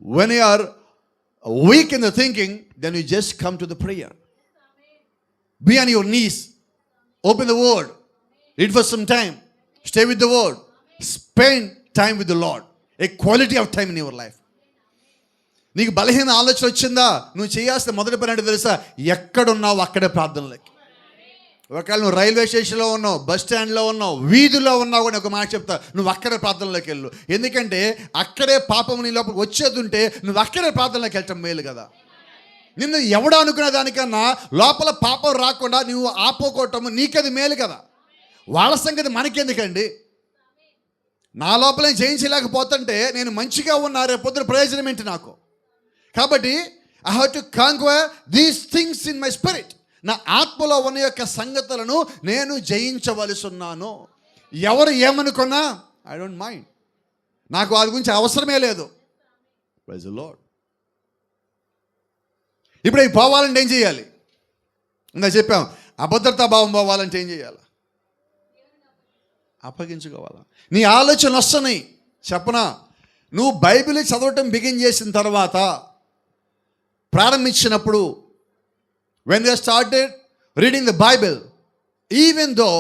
When you are weak in the thinking, then you just come to the prayer. Be on your knees, open the word, read for some time, stay with the word, spend time with the Lord, a quality of time in your life. నీకు బలహీన ఆలోచన వచ్చిందా, నువ్వు చేయాల్సిన మొదటి పని అంటే తెలుసా? ఎక్కడున్నావు అక్కడే ప్రార్థనలకి. ఒకవేళ నువ్వు రైల్వే స్టేషన్లో ఉన్నావు, బస్ స్టాండ్లో ఉన్నావు, వీధిలో ఉన్నావు కూడా ఒక మాట చెప్తా, నువ్వు అక్కడే ప్రార్థనలోకి వెళ్ళు. ఎందుకంటే అక్కడే పాపం నీ లోపలికి వచ్చేది ఉంటే నువ్వు అక్కడే ప్రార్థనలోకి వెళ్ళటం మేలు కదా. నిన్ను ఎవడు అనుకునే దానికన్నా లోపల పాపం రాకుండా నువ్వు ఆపుకోవటం నీకది మేలు కదా. వాళ్ళ సంగతి మనకెందుకండి? నా లోపల నేను జయించలేకపోతుంటే నేను మంచిగా ఉన్నా, రేపు పొద్దున ప్రయోజనం ఏంటి నాకు? కాబట్టి I have to conquer these things in my spirit. నా ఆత్మలో ఉన్న యొక్క సంగతులను నేను జయించవలసి ఉన్నాను. ఎవరు ఏమనుకున్నా ఐ డోంట్ మైండ్, నాకు వారి గురించి అవసరమే లేదు. Praise the Lord. ఇప్పుడు అవి పోవాలంటే ఏం చేయాలి? ఇందా చెప్పాం, అభద్రతా భావం పోవాలంటే ఏం చేయాలి? అప్పగించుకోవాలా. నీ ఆలోచనలు వస్తున్నాయి చెప్పనా? నువ్వు బైబిల్ చదవటం బిగిన్ చేసిన తర్వాత, ప్రారంభించినప్పుడు, when you started reading the Bible, even though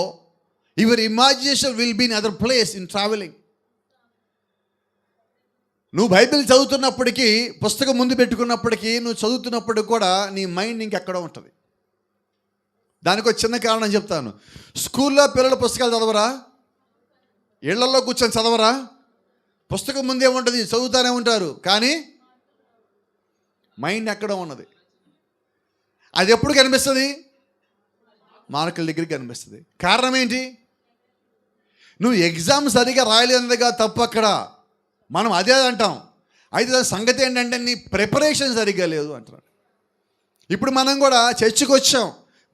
your imagination will be in other place in traveling, నువ్వు బైబిల్ చదువుతున్నప్పటికీ, పుస్తకం ముందు పెట్టుకున్నప్పటికీ, నువ్వు చదువుతున్నప్పటికి కూడా నీ మైండ్ ఇంకెక్కడో ఉంటుంది. దానికి ఒక చిన్న కారణం చెప్తాను. స్కూల్లో పిల్లలు పుస్తకాలు చదవరా? ఇళ్లలో కూర్చొని చదవరా? పుస్తకం ముందే ఉంటుంది, చదువుతానే ఉంటారు, కానీ మైండ్ ఎక్కడో ఉన్నది. అది ఎప్పుడు కనిపిస్తుంది? మార్కుల దగ్గరికి కనిపిస్తుంది. కారణం ఏంటి? నువ్వు ఎగ్జామ్ సరిగా రాయలేదుగా తప్పు అక్కడ. మనం అదే అంటాం. అయితే దాని సంగతి ఏంటంటే నీ ప్రిపరేషన్ సరిగ్గా లేదు అంటున్నాడు. ఇప్పుడు మనం కూడా చర్చికి వచ్చాం,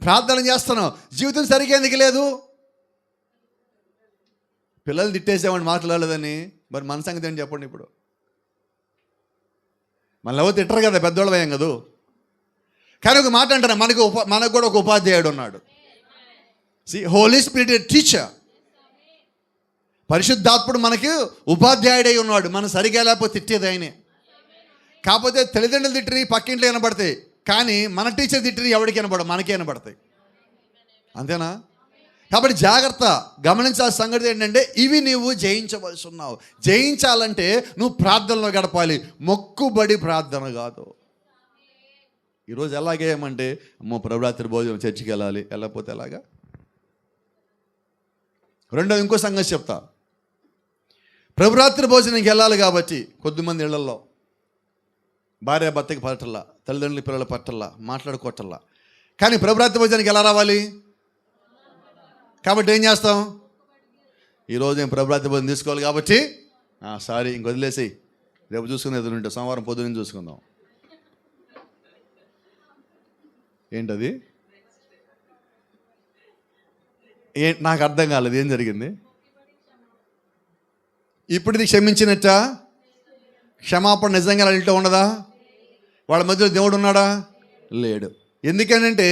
ప్రార్థన చేస్తున్నాం, జీవితం సరిగ్గా ఎందుకు లేదు? పిల్లలు తిట్టేసామని మాట్లాడలేదని, మరి మన సంగతి ఏంటి చెప్పండి. ఇప్పుడు మన ఎవరు తిట్టరు కదా, పెద్దోళ్ళ భయం కదా. కానీ ఒక మాట అంటారా, మనకు కూడా ఒక ఉపాధ్యాయుడు ఉన్నాడు. హోలీ స్పిరిట్ టీచర్, పరిశుద్ధాత్ముడు మనకి ఉపాధ్యాయుడై ఉన్నాడు. మనం సరిగా లేకపోతే తిట్టేది ఆయనే. కాకపోతే తల్లిదండ్రులు తిట్టిని పక్కింట్లో వినబడతాయి, కానీ మన టీచర్ తిట్టిని ఎవరికి వినబడవు, మనకే వినబడతాయి. అంతేనా? కాబట్టి జాగ్రత్త, గమనించాల్సిన సంగతి ఏంటంటే ఇవి నీవు జయించవలసి ఉన్నావు. జయించాలంటే నువ్వు ప్రార్థనలో గడపాలి, మొక్కుబడి ప్రార్థన కాదు. ఈరోజు ఎలాగేయమంటే అమ్మో ప్రభురాత్రి భోజనం చర్చికి వెళ్ళాలి, వెళ్ళకపోతే ఎలాగా? రెండోది ఇంకో సంగతి చెప్తా. ప్రభురాత్రి భోజనంకి వెళ్ళాలి కాబట్టి కొద్దిమంది ఇళ్లలో భార్య భర్తకి పట్టల్లా, తల్లిదండ్రుల పిల్లల పట్టల్లా, మాట్లాడుకోవటల్లా. కానీ ప్రభురాత్రి భోజనానికి ఎలా రావాలి? కాబట్టి ఏం చేస్తాం? ఈరోజు నేను ప్రభురాత్రి భోజనం తీసుకోవాలి కాబట్టి సారీ ఇంక వదిలేసి రేపు చూసుకునేది ఉంటే సోమవారం పొద్దున్న చూసుకుందాం. ఏంటది? నాకు అర్థం కాలేదు, ఏం జరిగింది? ఇప్పుడు ఇది క్షమించినట్ట? క్షమాపణ నిజంగా ఇంట్లో ఉండదా? వాళ్ళ మధ్యలో దేవుడు ఉన్నాడా? లేడు. ఎందుకనంటే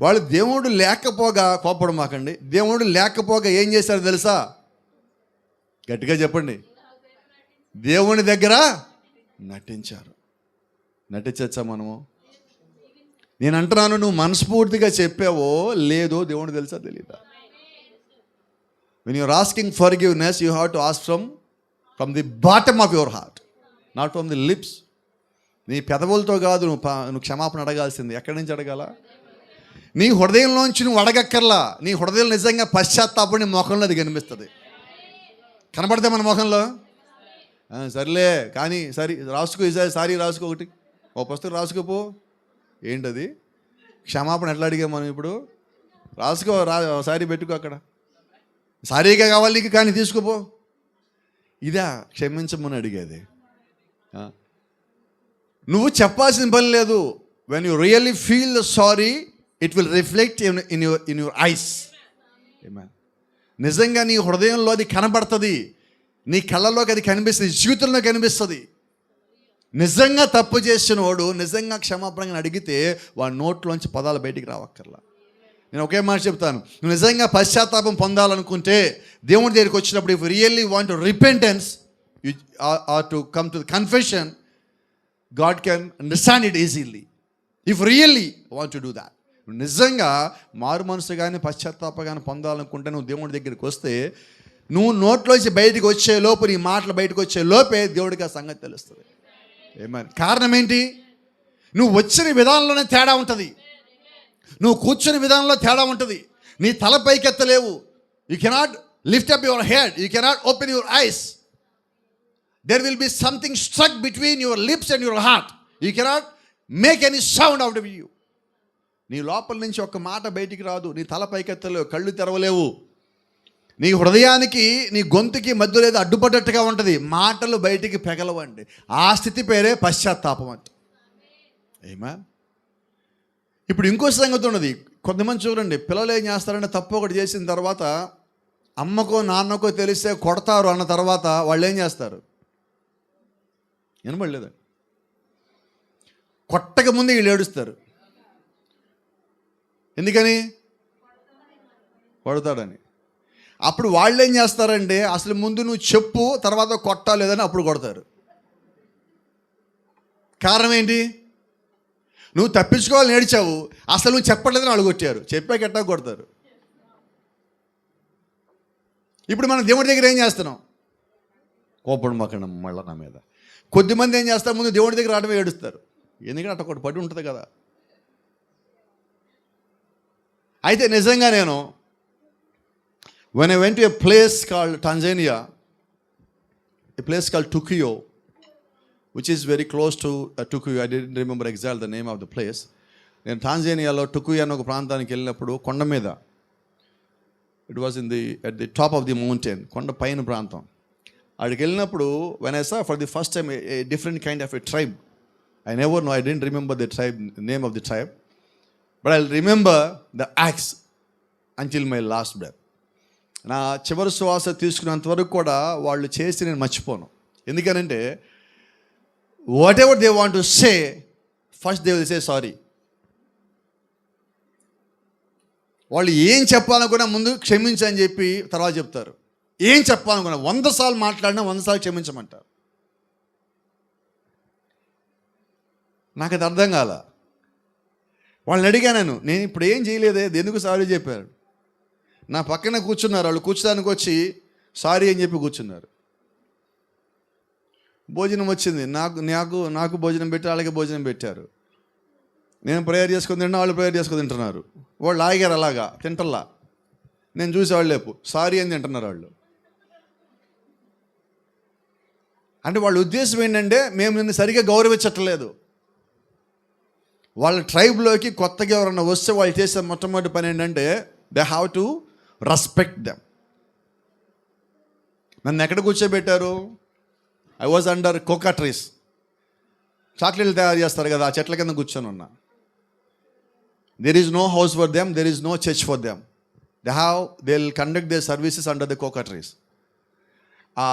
వాళ్ళు దేవుడు లేకపోగా, కోపడమాకండి, దేవుడు లేకపోగా ఏం చేశారు తెలుసా? గట్టిగా చెప్పండి. దేవుని దగ్గర నటించారు. నటించచ్చా మనము? నేను అంటున్నాను, నువ్వు మనస్ఫూర్తిగా చెప్పావో లేదో దేవుడు తెలుసా తెలీదా? When you are asking forgiveness, you have to ask from the bottom of your heart, not from the lips. నీ పెదవులతో కాదు నువ్వు క్షమాపణ అడగాల్సింది. ఎక్కడి నుంచి అడగాల? నీ హృదయంలోంచి నువ్వు అడగక్కర్లా. నీ హృదయం నిజంగా పశ్చాత్తాపం నీ ముఖంలో అది కనిపిస్తుంది. కనపడితే మన ముఖంలో సర్లే కానీ సరే రాసుకో, సారీ రాసుకో, ఒకటి ఓ పుస్తకం రాసుకోపో. ఏంటది? క్షమాపణ ఎట్లా అడిగాం మనం ఇప్పుడు? రాసుకో, సారీ పెట్టుకో, అక్కడ సారీగా కావాలి నీకు, కానీ తీసుకుపో. ఇదా క్షమించమని అడిగేది? నువ్వు చెప్పాల్సిన పని లేదు. When you really feel the sorry, it will reflect in your eyes. నిజంగా నీ హృదయంలో అది కనబడుతుంది, నీ కళ్ళలోకి అది కనిపిస్తుంది, జీవితంలో కనిపిస్తుంది. నిజంగా తప్పు చేసిన వాడు నిజంగా క్షమాపణ అడిగితే వాడి నోట్లోంచి పదాలు బయటికి రావక్కర్లా. నేను ఒకే మాట చెప్తాను, నువ్వు నిజంగా పశ్చాత్తాపం పొందాలనుకుంటే దేవుడి దగ్గరికి వచ్చినప్పుడు, if really want to repentance or to come to confession, God can understand it easily. If really want to do that. నువ్వు నిజంగా మారు మనసు కానీ పశ్చాత్తాపం కానీ పొందాలనుకుంటే నువ్వు దేవుడి దగ్గరికి వస్తే, నువ్వు నోట్లోంచి బయటకు వచ్చే లోపు, నీ మాటలు బయటకు వచ్చే లోపే దేవుడికి ఆ సంగతి తెలుస్తుంది. ఏమని? కారణం ఏంటి? నువ్వు వచ్చిన విధానంలోనే తేడా ఉంటుంది, నువ్వు కూర్చుని విధానంలో తేడా ఉంటుంది. నీ తల పైకెత్తలేవు. You cannot lift up your head, you cannot open your eyes. There will be something stuck between your lips and your heart. You cannot make any sound out of you. నీ లోపల నుంచి ఒక్క మాట బయటికి రాదు, నీ తల పైకెత్తలేవు, కళ్ళు తెరవలేవు. నీ హృదయానికి నీ గొంతుకి మధ్యలో ఏదో అడ్డుపడ్డట్టుగా ఉంటుంది, మాటలు బయటికి పెగలవండి. ఆ స్థితి పేరే పశ్చాత్తాపం అంట. ఏమా? ఇప్పుడు ఇంకో సంగతి ఉన్నది. కొంతమంది చూడండి, పిల్లలు ఏం చేస్తారంటే తప్పు ఒకటి చేసిన తర్వాత అమ్మకో నాన్నకో తెలిస్తే కొడతారు అన్న తర్వాత వాళ్ళు ఏం చేస్తారు? వినబడలేదండి. కొట్టక ముందు వీళ్ళు ఏడుస్తారు. ఎందుకని? కొడతాడని. అప్పుడు వాళ్ళు ఏం చేస్తారంటే అసలు ముందు నువ్వు చెప్పు, తర్వాత కొట్టాలేదని అప్పుడు కొడతారు. కారణం ఏంటి? నువ్వు తప్పించుకోవాలని ఏడ్చావు, అసలు నువ్వు చెప్పట్లేదని వాళ్ళు కొట్టారు, చెప్పాక ఎట్టా కొడతారు. ఇప్పుడు మనం దేవుడి దగ్గర ఏం చేస్తున్నాం? కోపం మాకండి మళ్ళీ నా మీద. కొద్దిమంది ఏం చేస్తారు? ముందు దేవుడి దగ్గర రావడమే ఏడుస్తారు. ఎందుకంటే అట్ట ఒకటి పడి ఉంటుంది కదా. అయితే నిజంగా నేను when I went to a place called Tanzania, a place called Tukuyo, which is very close to Tukuyo. I didn't remember exactly the name of the place. నేను టాంజానియాలో టుకుయో అనే ఒక ప్రాంతానికి వెళ్ళినప్పుడు కొండ మీద, it was at the top of the mountain, కొండ పైన ప్రాంతం. అక్కడికి వెళ్ళినప్పుడు when I saw for the first time a different kind of a tribe. I didn't remember the name of the tribe, but I'll remember the acts until my last breath. నా చివరి శ్వాస తీసుకున్నంత వరకు కూడా వాళ్ళు చేసి నేను మర్చిపోను. ఎందుకనంటే what ever they want to say, first they will say sorry. వాళ్ళు ఏం చెప్పాలనుకున్నా ముందు క్షమించని చెప్పి తర్వాత చెప్తారు. ఏం చెప్పాలనుకున్నా 100 సార్లు మాట్లాడినా 100 సార్లు క్షమించమంటారు. నాకు అది అర్థం కాల. వాళ్ళని అడిగాను, నేను ఇప్పుడు ఏం చేయలేదే, ఎందుకు సారీ చెప్పారు? నా పక్కన కూర్చున్నారు, వాళ్ళు కూర్చోడానికి వచ్చి సారీ అని చెప్పి కూర్చున్నారు. భోజనం వచ్చింది, నాకు భోజనం పెట్టి వాళ్ళకి భోజనం పెట్టారు. నేను ప్రేయర్ చేసుకుని తిన్నా, వాళ్ళు ప్రేయర్ చేసుకుని తింటున్నారు. వాళ్ళు ఆగారు అలాగా తింటల్లా. నేను చూసి వాళ్ళు లేపు సారీ అని తింటున్నారు వాళ్ళు. అంటే వాళ్ళ ఉద్దేశం ఏంటంటే మేము నిన్ను సరిగ్గా గౌరవించట్లేదు. వాళ్ళ ట్రైబ్లోకి కొత్తగా ఎవరన్నా వస్తే వాళ్ళు చేసే మొట్టమొదటి పని ఏంటంటే they have to respect them. నన్ను ఎక్కడ కూర్చోబెట్టారు? I was under cocoa trees. చాక్లెట్లు తయారు చేస్తారు కదా, ఆ చెట్ల కింద కూర్చొని ఉన్నా. There is no house for them, there is no church for them. They will conduct their services under the cocoa trees. ఆ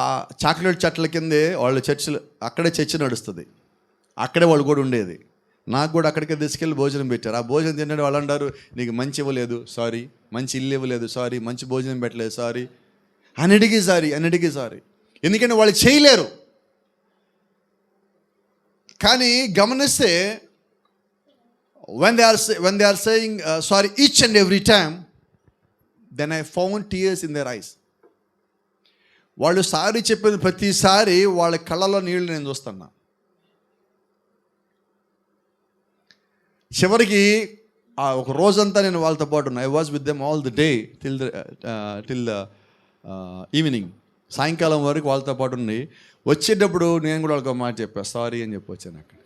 చాక్లెట్ చెట్ల కిందే వాళ్ళు చర్చిలు, అక్కడే చర్చ్ నడుస్తుంది, అక్కడే వాళ్ళు కూడా ఉండేది. నాకు కూడా అక్కడికే తీసుకెళ్ళి భోజనం పెట్టారు. ఆ భోజనం తింటే వాళ్ళు అంటారు, నీకు మంచి ఇవ్వలేదు సారీ, మంచి ఇల్లు ఇవ్వలేదు సారీ, మంచి భోజనం పెట్టలేదు సారీ, అన్నిటికీ సారీ. ఎందుకంటే వాళ్ళు చేయలేరు. కానీ గమనిస్తే when they are saying sorry each and every time, then I found tears in their eyes. వాళ్ళు సారీ చెప్పిన ప్రతిసారి వాళ్ళ కళ్ళలో నీళ్ళు నేను చూస్తున్నా. చివరికి ఒక రోజంతా నేను వాళ్ళతో పాటు ఉన్నా. I was with them all the day till the evening. సాయంకాలం వరకు వాళ్ళతో పాటు ఉండి వచ్చేటప్పుడు నేను కూడా వాళ్ళకి ఒక మాట చెప్పాను, సారీ అని చెప్పి వచ్చాను. అక్కడ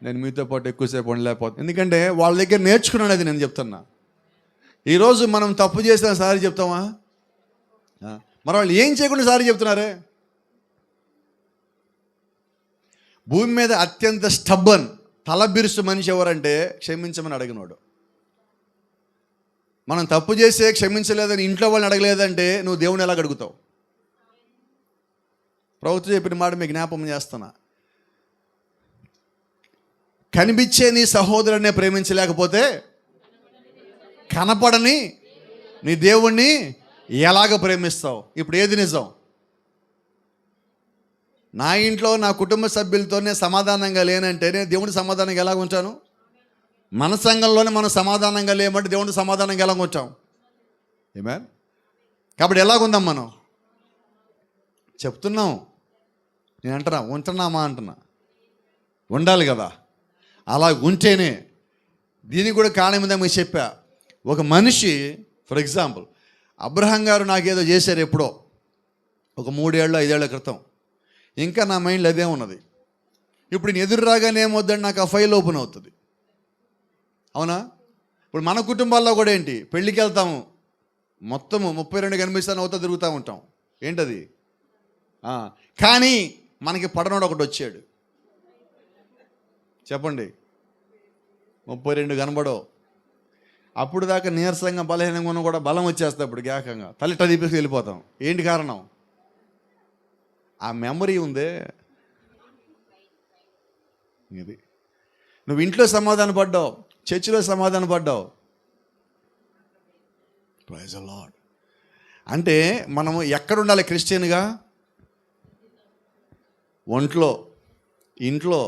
నేను మీతో పాటు ఎక్కువసేపు ఉండలేకపోతాను, ఎందుకంటే వాళ్ళ దగ్గర నేర్చుకున్నాను. అది నేను చెప్తున్నా. ఈరోజు మనం తప్పు చేసిన సారీ చెప్తామా? మరి వాళ్ళు ఏం చేయకుండా సారీ చెప్తున్నారే? భూమి మీద అత్యంత స్టబ్బన్, తలబిరుసు మనిషి ఎవరంటే క్షమించమని అడిగినోడు. మనం తప్పు చేస్తే క్షమించలేదని ఇంట్లో వాళ్ళని అడగలేదంటే నువ్వు దేవుని ఎలాగ అడుగుతావు? ప్రభుత్వం చెప్పిన మాట మీకు జ్ఞాపకం చేస్తున్నా. కనిపించే నీ సహోదరునే ప్రేమించలేకపోతే కనపడని నీ దేవుణ్ణి ఎలాగ ప్రేమిస్తావు? ఇప్పుడు ఏది నిజం? నా ఇంట్లో నా కుటుంబ సభ్యులతోనే సమాధానంగా లేనంటే నేను దేవుడి సమాధానంగా ఎలాగ ఉంటాను? మన సంఘంలోనే మనం సమాధానంగా లేమంటే దేవుడి సమాధానంగా ఎలాగ ఉంటాం? ఆమేన్. కాబట్టి ఎలాగుందాం మనం? చెప్తున్నాం, నేను ఉంటున్నామా అంటున్నా. ఉండాలి కదా, అలా ఉంటేనే. దీనికి కూడా కారణం ఉందా మీకు చెప్పా. ఒక మనిషి, ఫర్ ఎగ్జాంపుల్ అబ్రహాం గారు నాకేదో చేశారు ఎప్పుడో ఒక 3 ఏళ్ళు 5 ఏళ్ల క్రితం. ఇంకా నా మైండ్లో అదే ఉన్నది. ఇప్పుడు నేను ఎదురు రాగానే ఏమవుద్దండి, నాకు ఆ ఫైల్ ఓపెన్ అవుతుంది. అవునా? ఇప్పుడు మన కుటుంబాల్లో కూడా ఏంటి, పెళ్ళికి వెళ్తాము, మొత్తము 32 కనిపిస్తాను అవుతా తిరుగుతూ ఉంటాం. ఏంటది? కానీ మనకి పడనోడు ఒకటి వచ్చాడు. చెప్పండి, 32 కనబడవు. అప్పుడు దాకా నీరసంగా బలహీనంగా ఉన్న కూడా బలం వచ్చేస్తుంది. అప్పుడు ఏకంగా తల్లిట తీపేసి వెళ్ళిపోతాం. ఏంటి కారణం? ఆ మెమరీ ఉందే. ఇది నువ్వు ఇంట్లో సమాధాన పడ్డావు, చర్చిలో సమాధాన పడ్డావు. Praise the Lord. అంటే మనము ఎక్కడ ఉండాలి క్రిస్టియన్గా? ఒంట్లో, ఇంట్లో,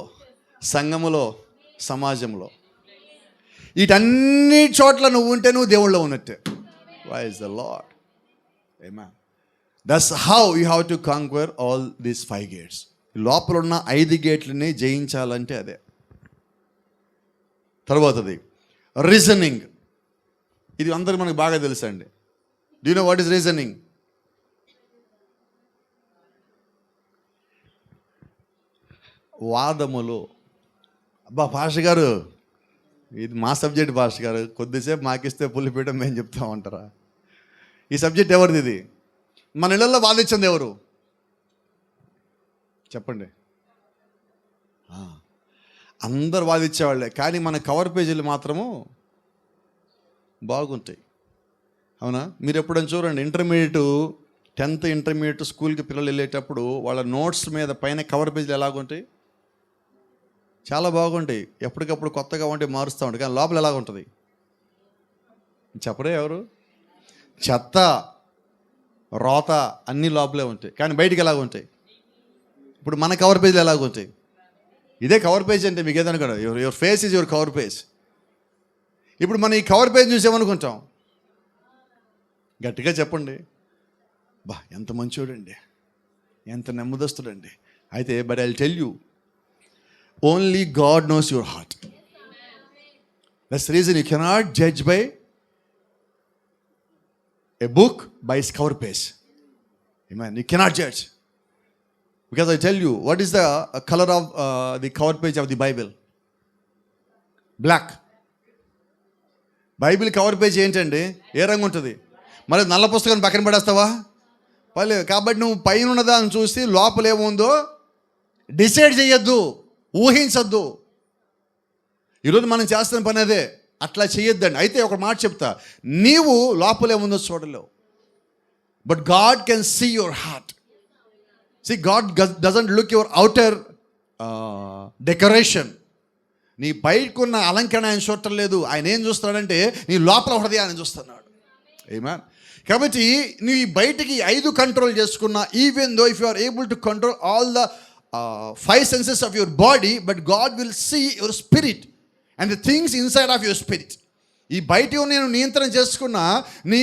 సంఘములో, సమాజంలో, వీటన్ని చోట్ల నువ్వు ఉంటే నువ్వు దేవుళ్ళో ఉన్నట్టే. Praise the Lord. Amen. That's how you have to conquer all these 5 gates. లోపల ఉన్న 5 గేట్లని జయించాలంటే అదే. తర్వాతది రీజనింగ్. ఇది అందరికి మనకు బాగా తెలుసు అండి. Do you know what is reasoning? వాదములు. అబ్బా పాస్టర్ గారు, ఇది మా సబ్జెక్ట్ పాస్టర్ గారు, కొద్దిసేపు మాకిస్తే పులిపీట మేము చెప్తా ఉంటారా? ఈ సబ్జెక్ట్ ఎవరిది? ఇది మన ఇళ్ళల్లో వాదించింది ఎవరు? చెప్పండి. అందరు వాదించేవాళ్ళే, కానీ మన కవర్ పేజీలు మాత్రము బాగుంటాయి. అవునా? మీరు ఎప్పుడైనా చూడండి, ఇంటర్మీడియట్ 10th ఇంటర్మీడియట్ స్కూల్కి పిల్లలు వెళ్ళేటప్పుడు వాళ్ళ నోట్స్ మీద పైన కవర్ పేజీలు ఎలాగుంటాయి? చాలా బాగుంటాయి. ఎప్పటికప్పుడు కొత్తగా ఉంటే మారుస్తూ ఉంటాయి, కానీ లోపల ఎలాగుంటుంది? చెప్పరే ఎవరు? చెత్త, రోత అన్నీ లోపలే ఉంటాయి, కానీ బయటికి ఎలాగ ఉంటాయి? ఇప్పుడు మన కవర్ పేజీలు ఎలాగ ఉంటాయి? ఇదే కవర్ పేజ్ అంటే మీకు ఏదనుకోండి, your face is your cover page. ఇప్పుడు మనం ఈ కవర్ పేజ్ చూసామనుకుంటాం, గట్టిగా చెప్పండి, బా ఎంత మంచోడండి, ఎంత నెమ్మదస్తుడండి. అయితే but I will tell you, only God knows your heart. That's the reason you cannot judge by a book by its cover page. Amen. You cannot judge. Because I tell you, what is the color of the cover page of the Bible? Black. Bible cover page ఏంటండి? ఏ రంగు ఉంటుంది? మరి నల్ల పుస్తకాన్ని పక్కన పడేస్తావా? పర్లేదు. కాబట్టి నువ్వు పైన ఉన్నదాన్ని చూసి లోపల ఏముందో డిసైడ్ చేయొద్దు, ఊహించద్దు. ఈరోజు మనం చేస్తున్న పని అదే. అట్లా చేయొద్దండి. అయితే ఒక మాట చెప్తా, నీవు లోపలే ఉందో చూడలేవు, but God can see your heart. See, God doesn't look your outer decoration. నీ బయటకున్న అలంకరణ ఆయన చూడటం లేదు. ఆయన ఏం చూస్తున్నాడంటే నీ లోపల హృదయాన్ని చూస్తున్నాడు. ఆమేన్. కాబట్టి నీ బయటికి 5 కంట్రోల్ చేసుకున్నా, even though if you are able to control all the 5 senses of your body, but God will see your spirit and the things inside of your spirit. ఈ బయట నేను నియంత్రణ చేసుకున్న నీ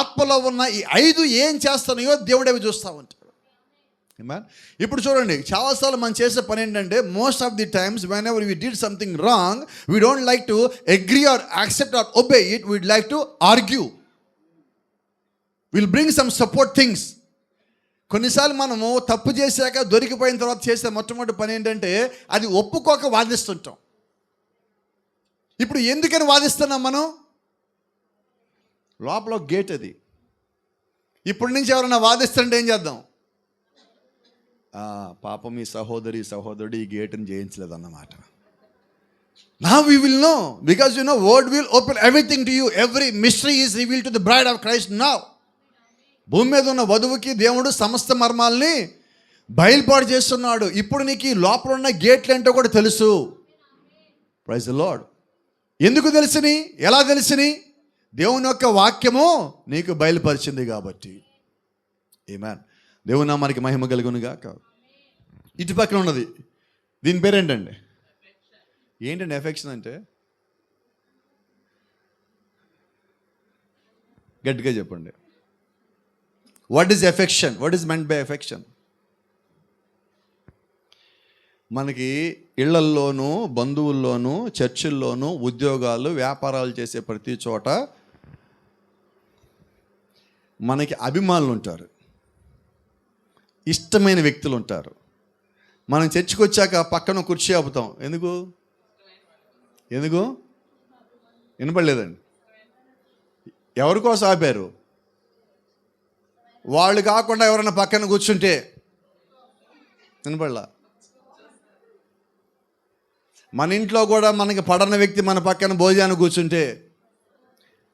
ఆత్మలో ఉన్న ఈ 5 ఏం చేస్తున్నాయో దేవుడు అవి చూస్తూ ఉంటాడు. ఆమేన్. ఇప్పుడు చూడండి, చాలాసార్లు మనం చేసే పని ఏంటంటే, most of the times when ever we did something wrong, we don't like to agree or accept or obey it, weed like to argue, will bring some support things. కొన్నిసార్లు మనము తప్పు చేశాక దొరికిపోయిన తర్వాత చేసే మొట్టమొదటి పని ఏంటంటే, అది ఒప్పుకోక వాదిస్తుంటాం. ఇప్పుడు ఎందుకని వాదిస్తున్నాం మనం? లోపల గేట్ అది. ఇప్పటి నుంచి ఎవరైనా వాదిస్తుంటే ఏం చేద్దాం? పాపం ఈ సహోదరుడు ఈ గేట్ని జయించలేదన్నమాట. Now we will know, because you know word will open everything to you. Every mystery is revealed to the bride of Christ now. భూమి మీద ఉన్న వధువుకి దేవుడు సమస్త మర్మాల్ని బయలుపాటు చేస్తున్నాడు. ఇప్పుడు నీకు ఈ లోపల ఉన్న గేట్లు ఏంటో కూడా తెలుసు. Praise the Lord. ఎందుకు తెలిసిని? ఎలా తెలిసిని? దేవుని యొక్క వాక్యము నీకు బయలుపరిచింది కాబట్టి. ఆమేన్. దేవుని నామానికి మహిమ కలుగును గాక. ఇటు పక్కన ఉన్నది, దీని పేరేంటండి? ఏంటండి ఎఫెక్షన్ అంటే? గట్టిగా చెప్పండి. What is affection? What is meant by affection? మనకి ఇళ్లల్లోనూ, బంధువుల్లోనూ, చర్చిల్లోనూ, ఉద్యోగాలు, వ్యాపారాలు చేసే ప్రతి చోట మనకి అభిమానులు ఉంటారు, ఇష్టమైన వ్యక్తులు ఉంటారు. మనం చర్చికి వచ్చాక పక్కన కుర్చీ ఆపుతాం. ఎందుకు? వినపడలేదండి. ఎవరి కోసం ఆపారు? వాళ్ళు కాకుండా ఎవరైనా పక్కన కూర్చుంటే వినపడలా. మన ఇంట్లో కూడా మనకి పడన వ్యక్తి మన పక్కన భోజనానికి కూర్చుంటే,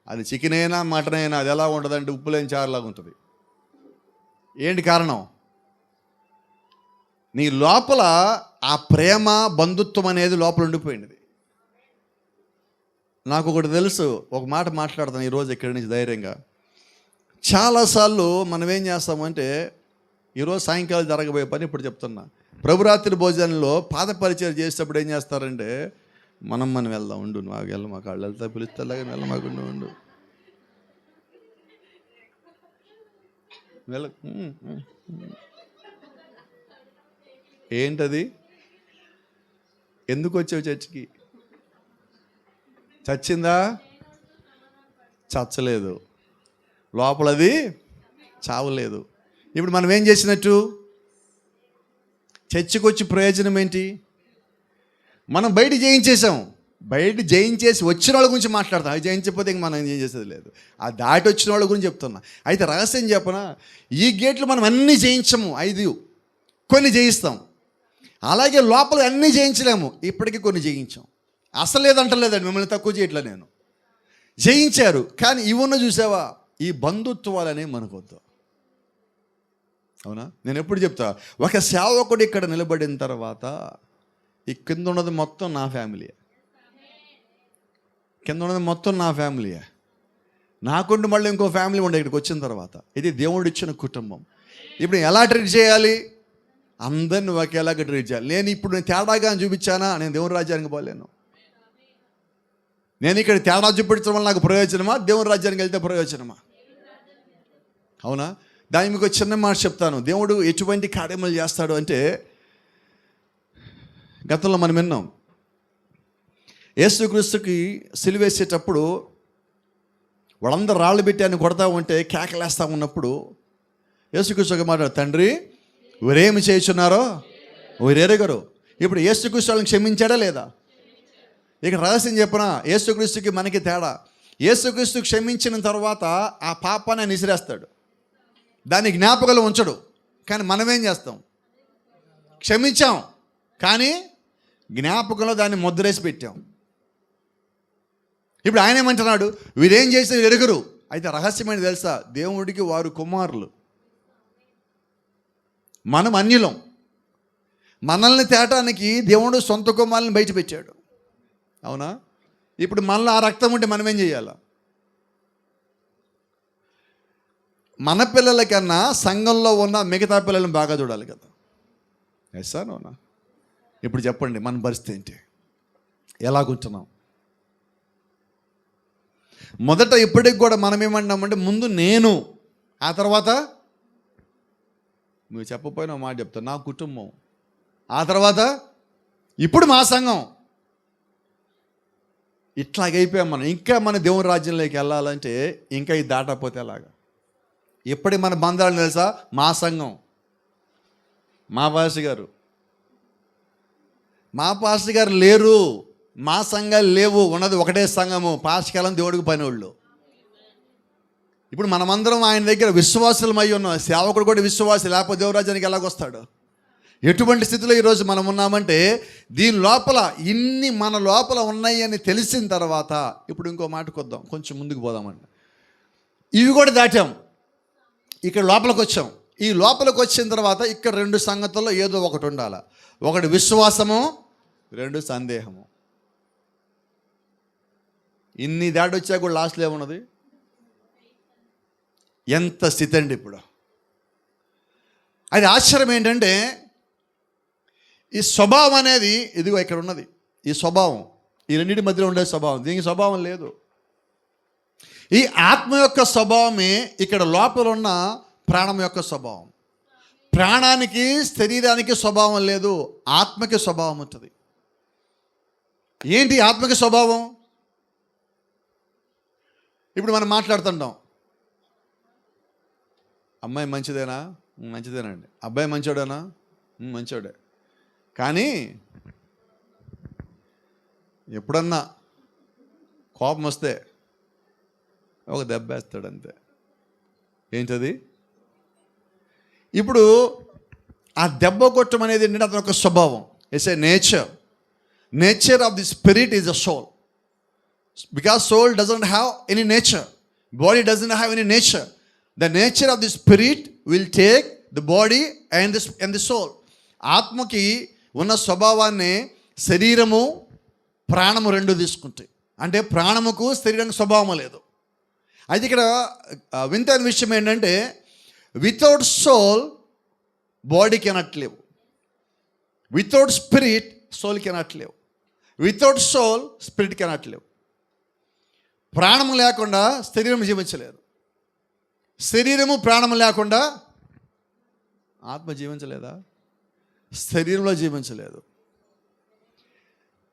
అది చికెన్ అయినా మటన్ అయినా అది ఎలా ఉంటుందంటే ఉప్పు లేని చారులాగా ఉంటుంది. ఏంటి కారణం? నీ లోపల ఆ ప్రేమ, బంధుత్వం అనేది లోపల ఉండిపోయినది. నాకు ఒకటి తెలుసు, ఒక మాట మాట్లాడతాను ఈరోజు ఇక్కడి నుంచి ధైర్యంగా. చాలాసార్లు మనం ఏం చేస్తామంటే, ఈరోజు సాయంకాలం జరగబోయే పని ఇప్పుడు చెప్తున్నా. ప్రభురాత్రి భోజనంలో పాద పరిచయం చేసేటప్పుడు ఏం చేస్తారంటే, మనం వెళ్దాం, ఉండు మాకు వెళ్ళ, మాకు వాళ్ళు వెళ్తా పిలుస్తాలాగా వెళ్ళ, మాకు ఉండు వెళ్ళ. ఏంటది? ఎందుకు వచ్చావు చర్చికి? చచ్చిందా? చచ్చలేదు. లోపలది చావలేదు. ఇప్పుడు మనం ఏం చేసినట్టు? చర్చికి వచ్చి ప్రయోజనం ఏంటి? మనం బయట జయించేసాం. బయట జయించేసి వచ్చిన వాళ్ళ గురించి మాట్లాడతాం. అవి జయించకపోతే ఇంక మనం ఏం చేసేది లేదు. ఆ దాటి వచ్చిన వాళ్ళ గురించి చెప్తున్నా. అయితే రహస్యం చెప్పనా, ఈ గేట్లు మనం అన్నీ జయించము, 5 కొన్ని జయిస్తాం. అలాగే లోపల అన్నీ జయించలేము, ఇప్పటికీ కొన్ని జయించాం. అసలు లేదంటలేదండి, మిమ్మల్ని తక్కువ చేయట్లే నేను. జయించారు, కానీ ఇవన్న చూసావా, ఈ బంధుత్వాలనే మనకొద్దు. అవునా? నేను ఎప్పుడు చెప్తా, ఒక సేవకుడు ఇక్కడ నిలబడిన తర్వాత ఈ కింద ఉన్నది మొత్తం నా ఫ్యామిలీయే. నాకుండి మళ్ళీ ఇంకో ఫ్యామిలీ ఉండే ఇక్కడికి వచ్చిన తర్వాత. ఇది దేవుడు ఇచ్చిన కుటుంబం. ఇప్పుడు ఎలా ట్రీట్ చేయాలి? అందరిని ఒకేలాగా ట్రీట్ చేయాలి. నేను తేడాగా చూపించానా? నేను దేవుని రాజ్యానికి పోలేను. నేను ఇక్కడ తేడా చూపించడం వల్ల నాకు ప్రయోజనమా? దేవుని రాజ్యానికి వెళ్తే ప్రయోజనమా? అవునా? దానికి మీకు చిన్న మాట చెప్తాను. దేవుడు ఎటువంటి కార్యములు చేస్తాడు అంటే, గతంలో మనం విన్నాం, యేసుక్రీస్తుకి సిలువేసేటప్పుడు వాళ్ళందరూ రాళ్ళు పెట్టి ఆయన కొడతా ఉంటే, కేకలేస్తూ ఉన్నప్పుడు యేసుక్రీస్తు ఒక మాట, తండ్రి వీరేమి చేయుచున్నారో వీరెరుగరు. ఇప్పుడు యేసుక్రీస్తు వాళ్ళని క్షమించాడా లేదా? ఇక రహస్యం చెప్పనా, యేసుక్రీస్తుకి మనకి తేడా. యేసుక్రీస్తు క్షమించిన తర్వాత ఆ పాపాన్ని ఆయన విసిరేస్తాడు, దాన్ని జ్ఞాపకాలు ఉంచడు. కానీ మనమేం చేస్తాం? క్షమించాం కానీ జ్ఞాపకంలో దాన్ని ముద్రేసి పెట్టాం. ఇప్పుడు ఆయన ఏమంటున్నాడు, వీరేం చేసి ఎరుగరు. అయితే రహస్యమైన తెలుసా, దేవుడికి వారు కుమారులు, మనం అన్యులం. మనల్ని తేటానికి దేవుడు సొంత కుమారులను బయట పెట్టాడు. అవునా? ఇప్పుడు మనలో ఆ రక్తం ఉంటే మనం ఏం చేయాలి? మన పిల్లల కన్నా సంఘంలో ఉన్న మిగతా పిల్లలను బాగా చూడాలి కదా. ఎస్సా నోనా? ఇప్పుడు చెప్పండి, మన పరిస్థితి ఏంటి? ఎలాగుంటున్నాం? మొదట ఇప్పటికి కూడా మనం ఏమన్నామంటే, ముందు నేను, ఆ తర్వాత నువ్వు చెప్పపోయినా మాట చెప్తాను, నా కుటుంబం, ఆ తర్వాత ఇప్పుడు మా సంఘం. ఇట్లాగైపోయాం మనం. ఇంకా మన దేవుని రాజ్యంలోకి వెళ్ళాలంటే ఇంకా ఇది దాటపోతే ఎలాగా? ఎప్పటికి మన బంధాలు తెలుసా? మా సంఘం, మా పాస్టర్ గారు. మా పాస్టర్ గారు లేరు, మా సంఘాలు లేవు, ఉన్నది ఒకటే సంఘము, పాస్టర్కాలం దేవుడికి పనివాళ్ళు. ఇప్పుడు మనమందరం ఆయన దగ్గర విశ్వాసులమై ఉన్నాం. సేవకుడు కూడా విశ్వాసి, లేకపోతే దేవురాజ్యానికి ఎలాగొస్తాడు? ఎటువంటి స్థితిలో ఈరోజు మనం ఉన్నామంటే, దీని లోపల ఇన్ని మన లోపల ఉన్నాయి అని తెలిసిన తర్వాత, ఇప్పుడు ఇంకో మాటకు వద్దాం, కొంచెం ముందుకు పోదామండి. ఇవి కూడా దాటాం, ఇక్కడ లోపలికి వచ్చాం. ఈ లోపలికి వచ్చిన తర్వాత ఇక్కడ రెండు సంగతుల్లో ఏదో ఒకటి ఉండాలి. ఒకటి విశ్వాసము, రెండు సందేహము. ఇన్ని దాటి వచ్చా కూడా లాస్ట్లో ఏమున్నది? ఎంత స్థితి అండి ఇప్పుడు. అది ఆశ్చర్యం ఏంటంటే, ఈ స్వభావం అనేది ఇదిగో ఇక్కడ ఉన్నది. ఈ స్వభావం, ఈ రెండింటి మధ్యలో ఉండే స్వభావం, దీనికి స్వభావం లేదు. ఈ ఆత్మ యొక్క స్వభావమే ఇక్కడ లోపల ఉన్న ప్రాణం యొక్క స్వభావం. ప్రాణానికి శరీరానికి స్వభావం లేదు, ఆత్మకి స్వభావం ఉంటుంది. ఏంటి ఆత్మకి స్వభావం? ఇప్పుడు మనం మాట్లాడుతుంటాం, అమ్మాయి మంచిదేనా? మంచిదేనండి. అబ్బాయి మంచోడేనా? మంచోడే. కానీ ఎప్పుడన్నా కోపం వస్తే ఒక దెబ్బ వేస్తాడు అంతే. ఏంటది? ఇప్పుడు ఆ దెబ్బ కొట్టడం అనేది ఏంటంటే అతని ఒక స్వభావం. It's a nature of the spirit is a soul. Because soul doesn't have any nature, body doesn't have any nature. The nature of the spirit will take the body and the soul. ఆత్మకి ఉన్న స్వభావాన్ని శరీరము ప్రాణము రెండు తీసుకుంటాయి. అంటే ప్రాణముకు శరీరానికి స్వభావం లేదు. అయితే ఇక్కడ వింతైన విషయం ఏంటంటే, without soul body cannot live, without spirit soul cannot live, without soul spirit cannot live. ప్రాణము లేకుండా శరీరం జీవించలేదు, శరీరము ప్రాణము లేకుండా ఆత్మ జీవించలేదా? శరీరంలో జీవించలేదు.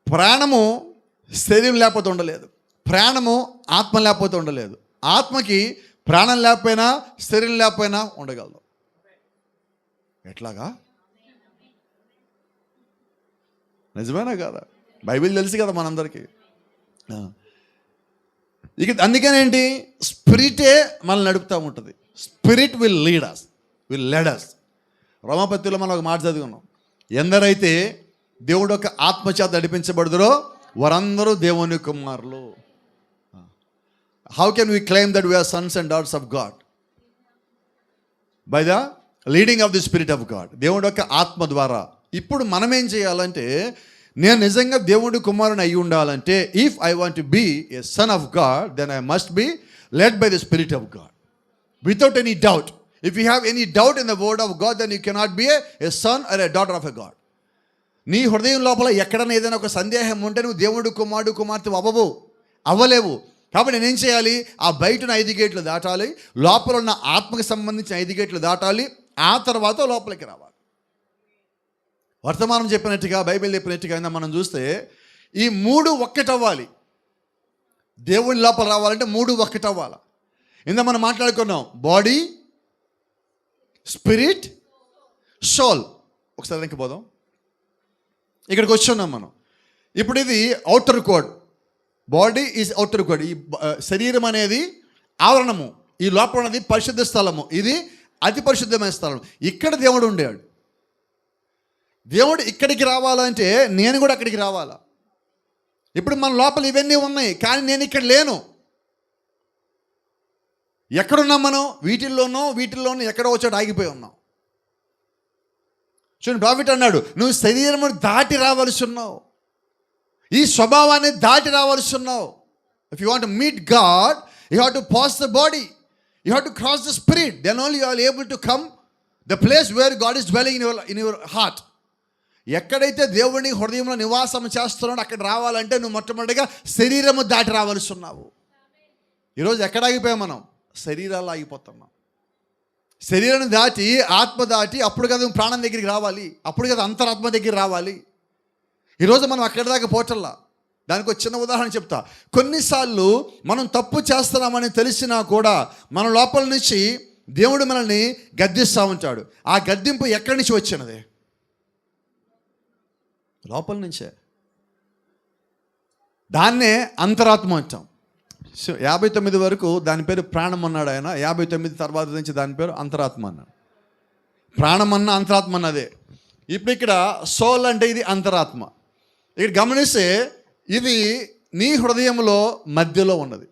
ప్రాణము శరీరం లేకపోతే ఉండలేదు, ప్రాణము ఆత్మ లేకపోతే ఉండలేదు. ఆత్మకి ప్రాణం లేకపోయినా శరీరం లేకపోయినా ఉండగలదు. ఎట్లాగా? నిజమేనా కాదా? బైబిల్ తెలుసు కదా మనందరికీ. ఇక అందుకనేంటి, స్పిరిటే మనల్ని నడుపుతూ ఉంటుంది. Spirit will lead us, will led us. రోమాపత్రిలో మనం ఒక మాట చదువుకున్నాం, ఎందరైతే దేవుడు ఒక ఆత్మచేత నడిపించబడుదురో వారందరూ దేవుని కుమారులు. How can we claim that we're sons and daughters of God? By the leading of the spirit of God, దేవుడు యొక్క ఆత్మ ద్వారా. ఇప్పుడు మనం ఏం చేయాలంటే, నేను నిజంగా దేవుడి కుమారుని అయి ఉండాలంటే, if I want to be a son of God, then I must be led by the Spirit of God. Without any doubt. If you have any doubt in the word of God, then you cannot be a son or a daughter of a God. నీ హృదయం లోపల ఎక్కడైనా ఏదైనా ఒక సందేహం ఉంటే నువ్వు దేవుడు కుమారుడు కుమార్తె అవ్వలేవు. కాబట్టి నేనేం చేయాలి? ఆ బయటన 5 గేట్లు దాటాలి, లోపల ఉన్న ఆత్మకు సంబంధించిన 5 గేట్లు దాటాలి, ఆ తర్వాత లోపలికి రావాలి. వర్తమానం చెప్పినట్టుగా, బైబిల్ చెప్పినట్టుగా మనం చూస్తే ఈ 3 ఒక్కటవ్వాలి. దేవుని లోపల రావాలంటే 3 ఒక్కటవ్వాలి. ఇందా మనం మాట్లాడుకున్నాం, బాడీ, స్పిరిట్, సోల్. ఒకసారి వెనక్కి పోదాం. ఇక్కడికి వచ్చున్నాం మనం. ఇప్పుడు ఇది outer code. Body is outer code. ఈ శరీరం అనేది ఆవరణము, ఈ లోపల ఉన్నది పరిశుద్ధ స్థలము, ఇది అతి పరిశుద్ధమైన స్థలం. ఇక్కడ దేవుడు ఉండాడు. దేవుడు ఇక్కడికి రావాలంటే నేను కూడా అక్కడికి రావాలా? ఇప్పుడు మన లోపల ఇవన్నీ ఉన్నాయి, కానీ నేను ఇక్కడ లేను. ఎక్కడున్నాం మనం? వీటిల్లోనూ ఎక్కడో వచ్చాడు ఆగిపోయి ఉన్నాం. చూడండి, ప్రాఫిట్ అన్నాడు, నువ్వు శరీరము దాటి రావాల్సి ఉన్నావు, ఈ స్వభావాన్ని దాటి రావాల్సి ఉన్నావు. If you want to meet God, you have to pass the body, you have to cross the spirit, then only you are able to come the place where God is dwelling in your heart. ఎక్కడైతే దేవుడిని హృదయంలో నివాసం చేస్తున్నాడో అక్కడ రావాలంటే నువ్వు మొట్టమొదటిగా శరీరము దాటి రావాల్సి ఉన్నావు. ఈరోజు ఎక్కడ ఆగిపోయాం మనం? శరీరాలు ఆగిపోతున్నాం. శరీరాన్ని దాటి ఆత్మ దాటి అప్పుడు కదా ప్రాణం దగ్గరికి రావాలి, అప్పుడు కదా అంతరాత్మ దగ్గర రావాలి. ఈరోజు మనం అక్కడి దాకా పోటల్లా. దానికి ఒక చిన్న ఉదాహరణ చెప్తా. కొన్నిసార్లు మనం తప్పు చేస్తున్నామని తెలిసినా కూడా మన లోపల నుంచి దేవుడు మనల్ని గద్దిస్తూ ఉంటాడు. ఆ గద్దింపు ఎక్కడి నుంచి వచ్చినది? లోపల నుంచే. దాన్నే అంతరాత్మ అంటాం. 59 వరకు దాని పేరు ప్రాణం అన్నాడు ఆయన. 59 తర్వాత నుంచి దాని పేరు అంతరాత్మ అన్నాడు. ప్రాణం అన్న అంతరాత్మ అన్నదే. ఇప్పుడు ఇక్కడ సోల్ అంటే ఇది అంతరాత్మ. ఇక్కడ గమనిస్తే ఇది నీ హృదయంలో మధ్యలో ఉన్నది,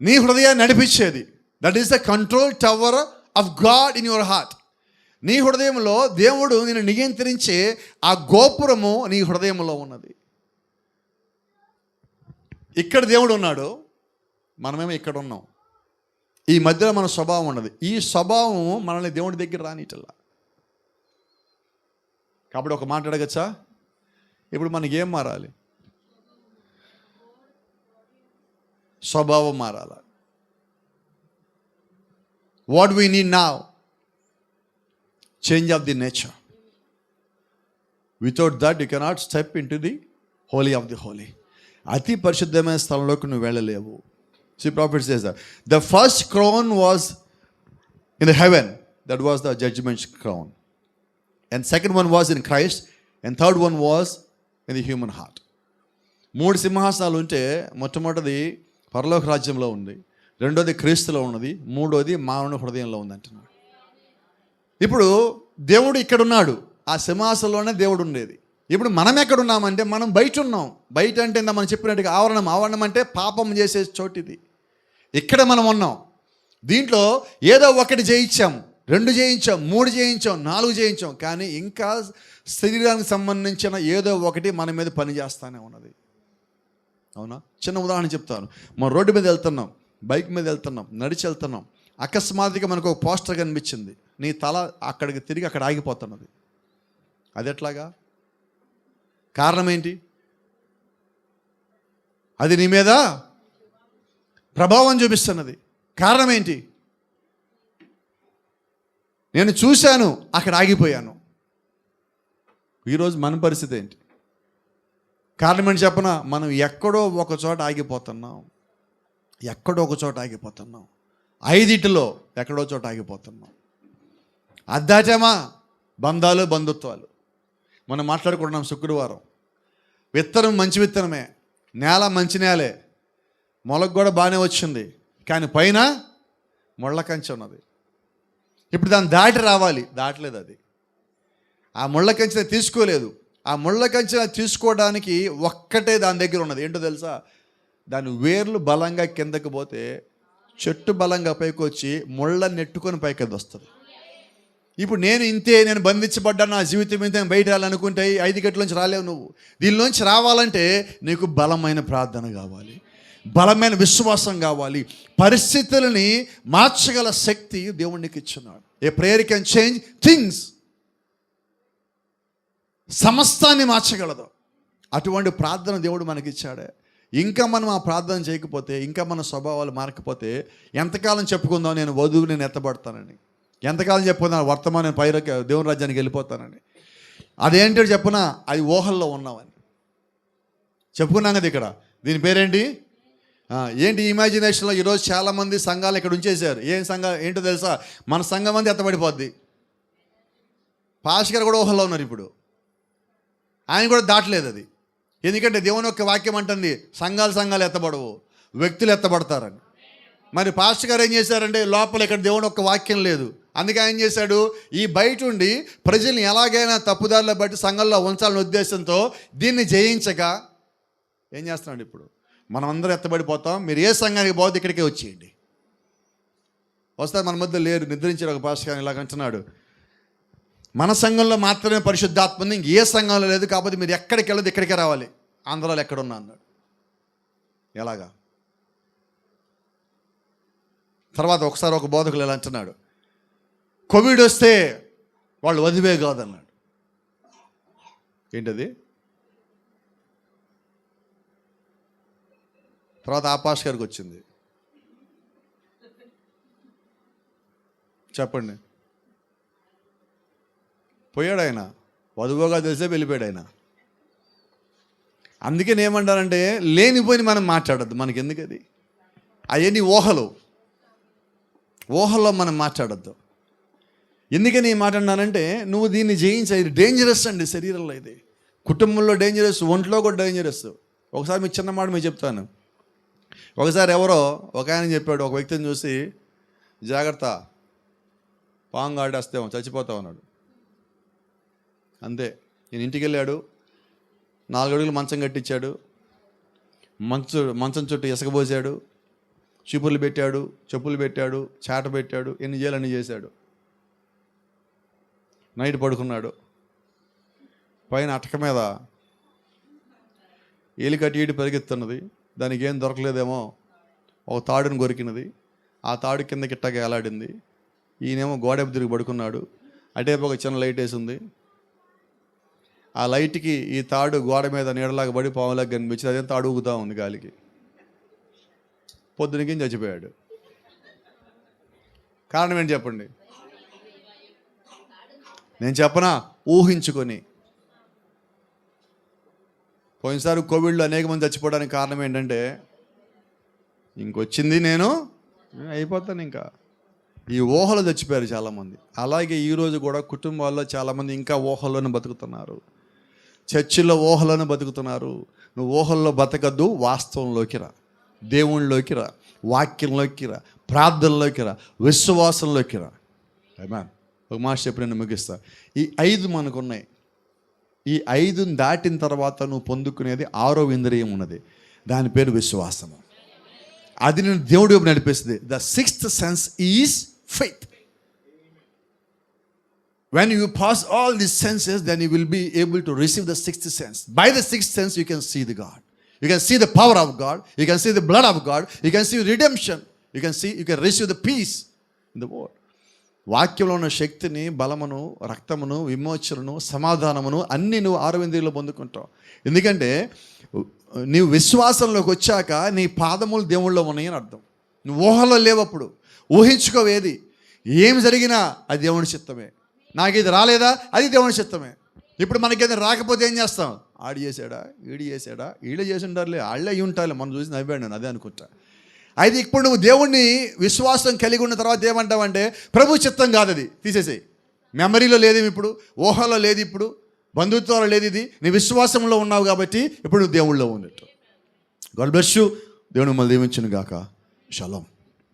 నీ హృదయాన్ని నడిపించేది. That is the control tower of God in your heart. నీ హృదయంలో దేవుడు నిన్ను నియంత్రించే ఆ గోపురము నీ హృదయంలో ఉన్నది. ఇక్కడ దేవుడు ఉన్నాడు, మనమేమో ఇక్కడ ఉన్నాం. ఈ మధ్యలో మన స్వభావం ఉన్నది. ఈ స్వభావం మనల్ని దేవుడి దగ్గర రానిటల్లా. కాబట్టి ఒక మాట అడగచ్చా? ఇప్పుడు మనకి ఏం మారాలి? స్వభావం మారాలి. What we need now? Change of the nature. Without that you cannot step in to the holy of the holy. అతి పరిశుద్ధమైన స్థలంలోకి నువ్వు వెళ్ళలేవు. See, prophet says that the first crown was in the heaven, that was the judgment crown, and second one was in Christ, and third one was in the human heart. 3 సింహాసనాలు ఉంటే మొట్టమొదటిది పరలోక రాజ్యంలో ఉంది, రెండోది క్రీస్తులో ఉన్నది, మూడోది మానవ హృదయంలో ఉంది అంటున్నాడు. ఇప్పుడు దేవుడు ఇక్కడ ఉన్నాడు, ఆ సింహాసనంలోనే దేవుడు ఉండేది. ఇప్పుడు మనం ఎక్కడున్నామంటే మనం బయట ఉన్నాం. బయట అంటే మనం చెప్పినట్టుగా ఆవరణం అంటే పాపం చేసే చోటిది. ఇక్కడ మనం ఉన్నాం. దీంట్లో ఏదో ఒకటి జయించాం, 2 జయించాం, 3 జయించాం, 4 జయించాం, కానీ ఇంకా శరీరానికి సంబంధించిన ఏదో ఒకటి మన మీద పనిచేస్తూనే ఉన్నది. అవునా? చిన్న ఉదాహరణ చెప్తాను. మనం రోడ్డు మీద వెళ్తున్నాం, బైక్ మీద వెళ్తున్నాం, నడిచి వెళ్తున్నాం. అకస్మాత్తుగా మనకు ఒక పోస్టర్ కనిపించింది, నీ తల అక్కడికి తిరిగి అక్కడ ఆగిపోతున్నది. అది ఎట్లాగా? కారణం ఏంటి? అది నీ మీద ప్రభావం చూపిస్తున్నది. కారణం ఏంటి? నేను చూశాను, అక్కడ ఆగిపోయాను. ఈరోజు మన పరిస్థితి ఏంటి? కారణం ఏంటి చెప్పనా? మనం ఎక్కడో ఒక చోట ఆగిపోతున్నాం. 5 ఎక్కడో చోట ఆగిపోతున్నాం. అద్దాటమా బంధాలు, బంధుత్వాలు. మనం మాట్లాడుకుంటున్నాం శుక్రవారం. విత్తనం మంచి విత్తనమే, నేల మంచి నేలే, మొలకు కూడా బాగానే వచ్చింది, కానీ పైన ముళ్ళ కంచె ఉన్నది. ఇప్పుడు దాన్ని దాటి రావాలి, దాటలేదు. అది ఆ ముళ్ళ కంచె తీసుకోలేదు. ఆ ముళ్ళ కంచె తీసుకోవడానికి ఒక్కటే దాని దగ్గర ఉన్నది. ఏంటో తెలుసా? దాని వేర్లు బలంగా కిందకి పోతే చెట్టు బలంగా పైకి వచ్చి ముళ్ళ నెట్టుకొని పైకి వస్తుంది. ఇప్పుడు నేను బంధించబడ్డా, నా జీవితం ఇంతే, బయట రావాలనుకుంటే 5 గంటల నుంచి రాలేవు నువ్వు. దీనిలోంచి రావాలంటే నీకు బలమైన ప్రార్థన కావాలి, బలమైన విశ్వాసం కావాలి. పరిస్థితులని మార్చగల శక్తి దేవునికి ఇచ్చున్నాడు. A prayer can change things. సమస్తాన్ని మార్చగలదు. అటువంటి ప్రార్థన దేవుడు మనకిచ్చాడే. ఇంకా మనం ఆ ప్రార్థన చేయకపోతే, ఇంకా మన స్వభావాలు మారకపోతే ఎంతకాలం చెప్పుకుందాం నేను వధువు, నేను ఎత్తబడతానని, ఎంతకాలం చెప్పుకుందాం వర్తమానం నేను పైరకి దేవుని రాజ్యానికి వెళ్ళిపోతానని. అదేంటో చెప్పనా, అది ఊహల్లో ఉన్నామని చెప్పుకున్నాం కదా. ఇక్కడ దీని పేరేంటి, ఏంటి ఇమాజినేషన్లో. ఈరోజు చాలామంది సంఘాలు ఇక్కడ ఉంచేశారు. ఏం సంఘం ఏంటో తెలుసా, మన సంఘం అంతా ఎత్తబడిపోద్ది. పాస్టర్ గారు కూడా ఊహల్లో ఉన్నారు ఇప్పుడు. ఆయన కూడా దాటలేదు అది. ఎందుకంటే దేవుని యొక్క వాక్యం అంటుంది సంఘాలు ఎత్తబడవు, వ్యక్తులు ఎత్తబడతారని. మరి పాస్టర్ గారు ఏం చేశారంటే లోపల ఇక్కడ దేవుని యొక్క వాక్యం లేదు. అందుకే ఆయన చేశాడు, ఈ బయట ఉండి ప్రజల్ని ఎలాగైనా తప్పుదారిలో బట్టి సంఘంలో ఉంచాలనే ఉద్దేశంతో దీన్ని జయించక ఏం చేస్తున్నాడు, ఇప్పుడు మనం అందరం ఎత్తబడిపోతాం, మీరు ఏ సంఘానికి పోతే ఇక్కడికే వచ్చేయండి. వస్తారు మన మధ్య లేరు, నిద్రించారు. ఒక పాస్టర్ గారు ఇలాగ అంటున్నాడు, మన సంఘంలో మాత్రమే పరిశుద్ధాత్మ ఉంది, ఇంక ఏ సంఘంలో లేదు, కాబట్టి మీరు ఎక్కడికి వెళ్ళదు ఇక్కడికే రావాలి. ఆంధ్రాలో ఎక్కడున్నా అన్నాడు. ఎలాగా? తర్వాత ఒకసారి ఒక బోధకులు ఎలా అంటున్నాడు, కోవిడ్ వస్తే వాళ్ళు వదివే కాదన్నాడు. ఏంటది? తర్వాత ఆపాష్ గారికి వచ్చింది. చెప్పండి. పోయాడు ఆయన, వధువుగా తెలిసే వెళ్ళిపోయాడు ఆయన. అందుకే ఏమంటారంటే లేనిపోయి మనం మాట్లాడద్దు. మనకి ఎందుకు అది, అవన్నీ ఊహల్లో మనం మాట్లాడద్దు. ఎందుకని ఈ మాట అన్నానంటే, నువ్వు దీన్ని జయించే, ఇది డేంజరస్ అండి. శరీరంలో ఇది, కుటుంబంలో డేంజరస్, ఒంట్లో కూడా డేంజరస్. ఒకసారి మీకు చిన్న మాట మీకు చెప్తాను. ఒకసారి ఎవరో ఒక ఆయన చెప్పాడు, ఒక వ్యక్తిని చూసి, జాగ్రత్త పాంగు ఆడేస్తేమో చచ్చిపోతావు అన్నాడు. అంతే. నేను ఇంటికి వెళ్ళాడు, 4 అడుగులు మంచం కట్టించాడు, మంచం చుట్టూ ఇసుక పోసాడు, చీపుర్లు పెట్టాడు, చెప్పులు పెట్టాడు, చాట పెట్టాడు, ఎన్ని చేయాలి అన్ని చేశాడు. నైట్ పడుకున్నాడు. పైన అటక మీద ఏలి కట్టి ఈడి పరిగెత్తున్నది. దానికి ఏం దొరకలేదేమో ఒక తాడుని కొరికినది. ఆ తాడు కింద గిట్టగా ఎలాడింది. ఈయనేమో గోడెపు తిరిగి పడుకున్నాడు. అటేపు ఒక చిన్న లైట్ వేసి ఉంది. ఆ లైట్కి ఈ తాడు గోడ మీద నీడలాగా పడి పాములాగా కనిపించింది. అదే తాడు ఊగుతూ ఉంది గాలికి. పొద్దునకి చచ్చిపోయాడు. కారణం ఏంటి చెప్పండి? నేను చెప్పనా, ఊహించుకొని. పోయినసారి కోవిడ్లో అనేక మంది చచ్చిపోవడానికి కారణం ఏంటంటే, ఇంకొచ్చింది నేను అయిపోతాను ఇంకా, ఈ ఊహలో చచ్చిపోయారు చాలామంది. అలాగే ఈరోజు కూడా కుటుంబాల్లో చాలామంది ఇంకా ఊహల్లోనే బతుకుతున్నారు, చర్చిలో ఊహలోనే బతుకుతున్నారు. నువ్వు ఊహల్లో బతకద్దు, వాస్తవంలోకి రా, దేవుళ్ళలోకి రా, వాక్యంలోకి రా, ప్రార్థనలోకి రా, విశ్వాసంలోకి రా. ఆమేన్. ఒక మాట చెప్పి నేను ముగిస్తా. ఈ 5 మనకున్నాయి. ఈ 5 దాటిన తర్వాత నువ్వు పొందుకునేది 6వ ఇంద్రియం ఉన్నది, దాని పేరు విశ్వాసము. అది నేను దేవుడి వైపు నడిపిస్తుంది. The 6th sense is faith. When you pass all these senses, then you will be able to receive the 6th sense. By the 6th sense, you can see the God. You can see the power of God. You can see the blood of God. You can see redemption. You can receive the peace in the world. వాక్యంలో ఉన్న శక్తిని, బలమును, రక్తమును, విమోచనను, సమాధానమును అన్నీ నువ్వు 6వ ఇంద్రియంలో పొందుకుంటావు. ఎందుకంటే నీవు విశ్వాసంలోకి వచ్చాక నీ పాదములు దేవుళ్ళలో ఉన్నాయని అర్థం. నువ్వు ఊహలో లేవప్పుడు. ఊహించుకోవేది, ఏం జరిగినా అది దేవుని చిత్తమే. నాకు ఇది రాలేదా, అది దేవుని చిత్తమే. ఇప్పుడు మనకేదైనా రాకపోతే ఏం చేస్తాం? ఆడి చేశాడా, ఈడి చేశాడా, వీళ్ళు చేసి ఉంటారులే, వాళ్ళే అయి ఉంటారులే, మనం చూసి నవ్వాడు నేను అదే అనుకుంటా. అయితే ఇప్పుడు నువ్వు దేవుణ్ణి విశ్వాసం కలిగి ఉన్న తర్వాత ఏమంటావంటే, ప్రభు చిత్తం కాదు, అది తీసేసేయి. మెమరీలో లేదు, ఇప్పుడు ఊహలో లేదు, ఇప్పుడు బంధుత్వాలు లేదు, ఇది నీ విశ్వాసంలో ఉన్నావు కాబట్టి ఇప్పుడు నువ్వు దేవుళ్ళలో ఉన్నట్టు. God bless you. దేవుడు మిమ్మల్ని దీవించును గాక. షలోమ్.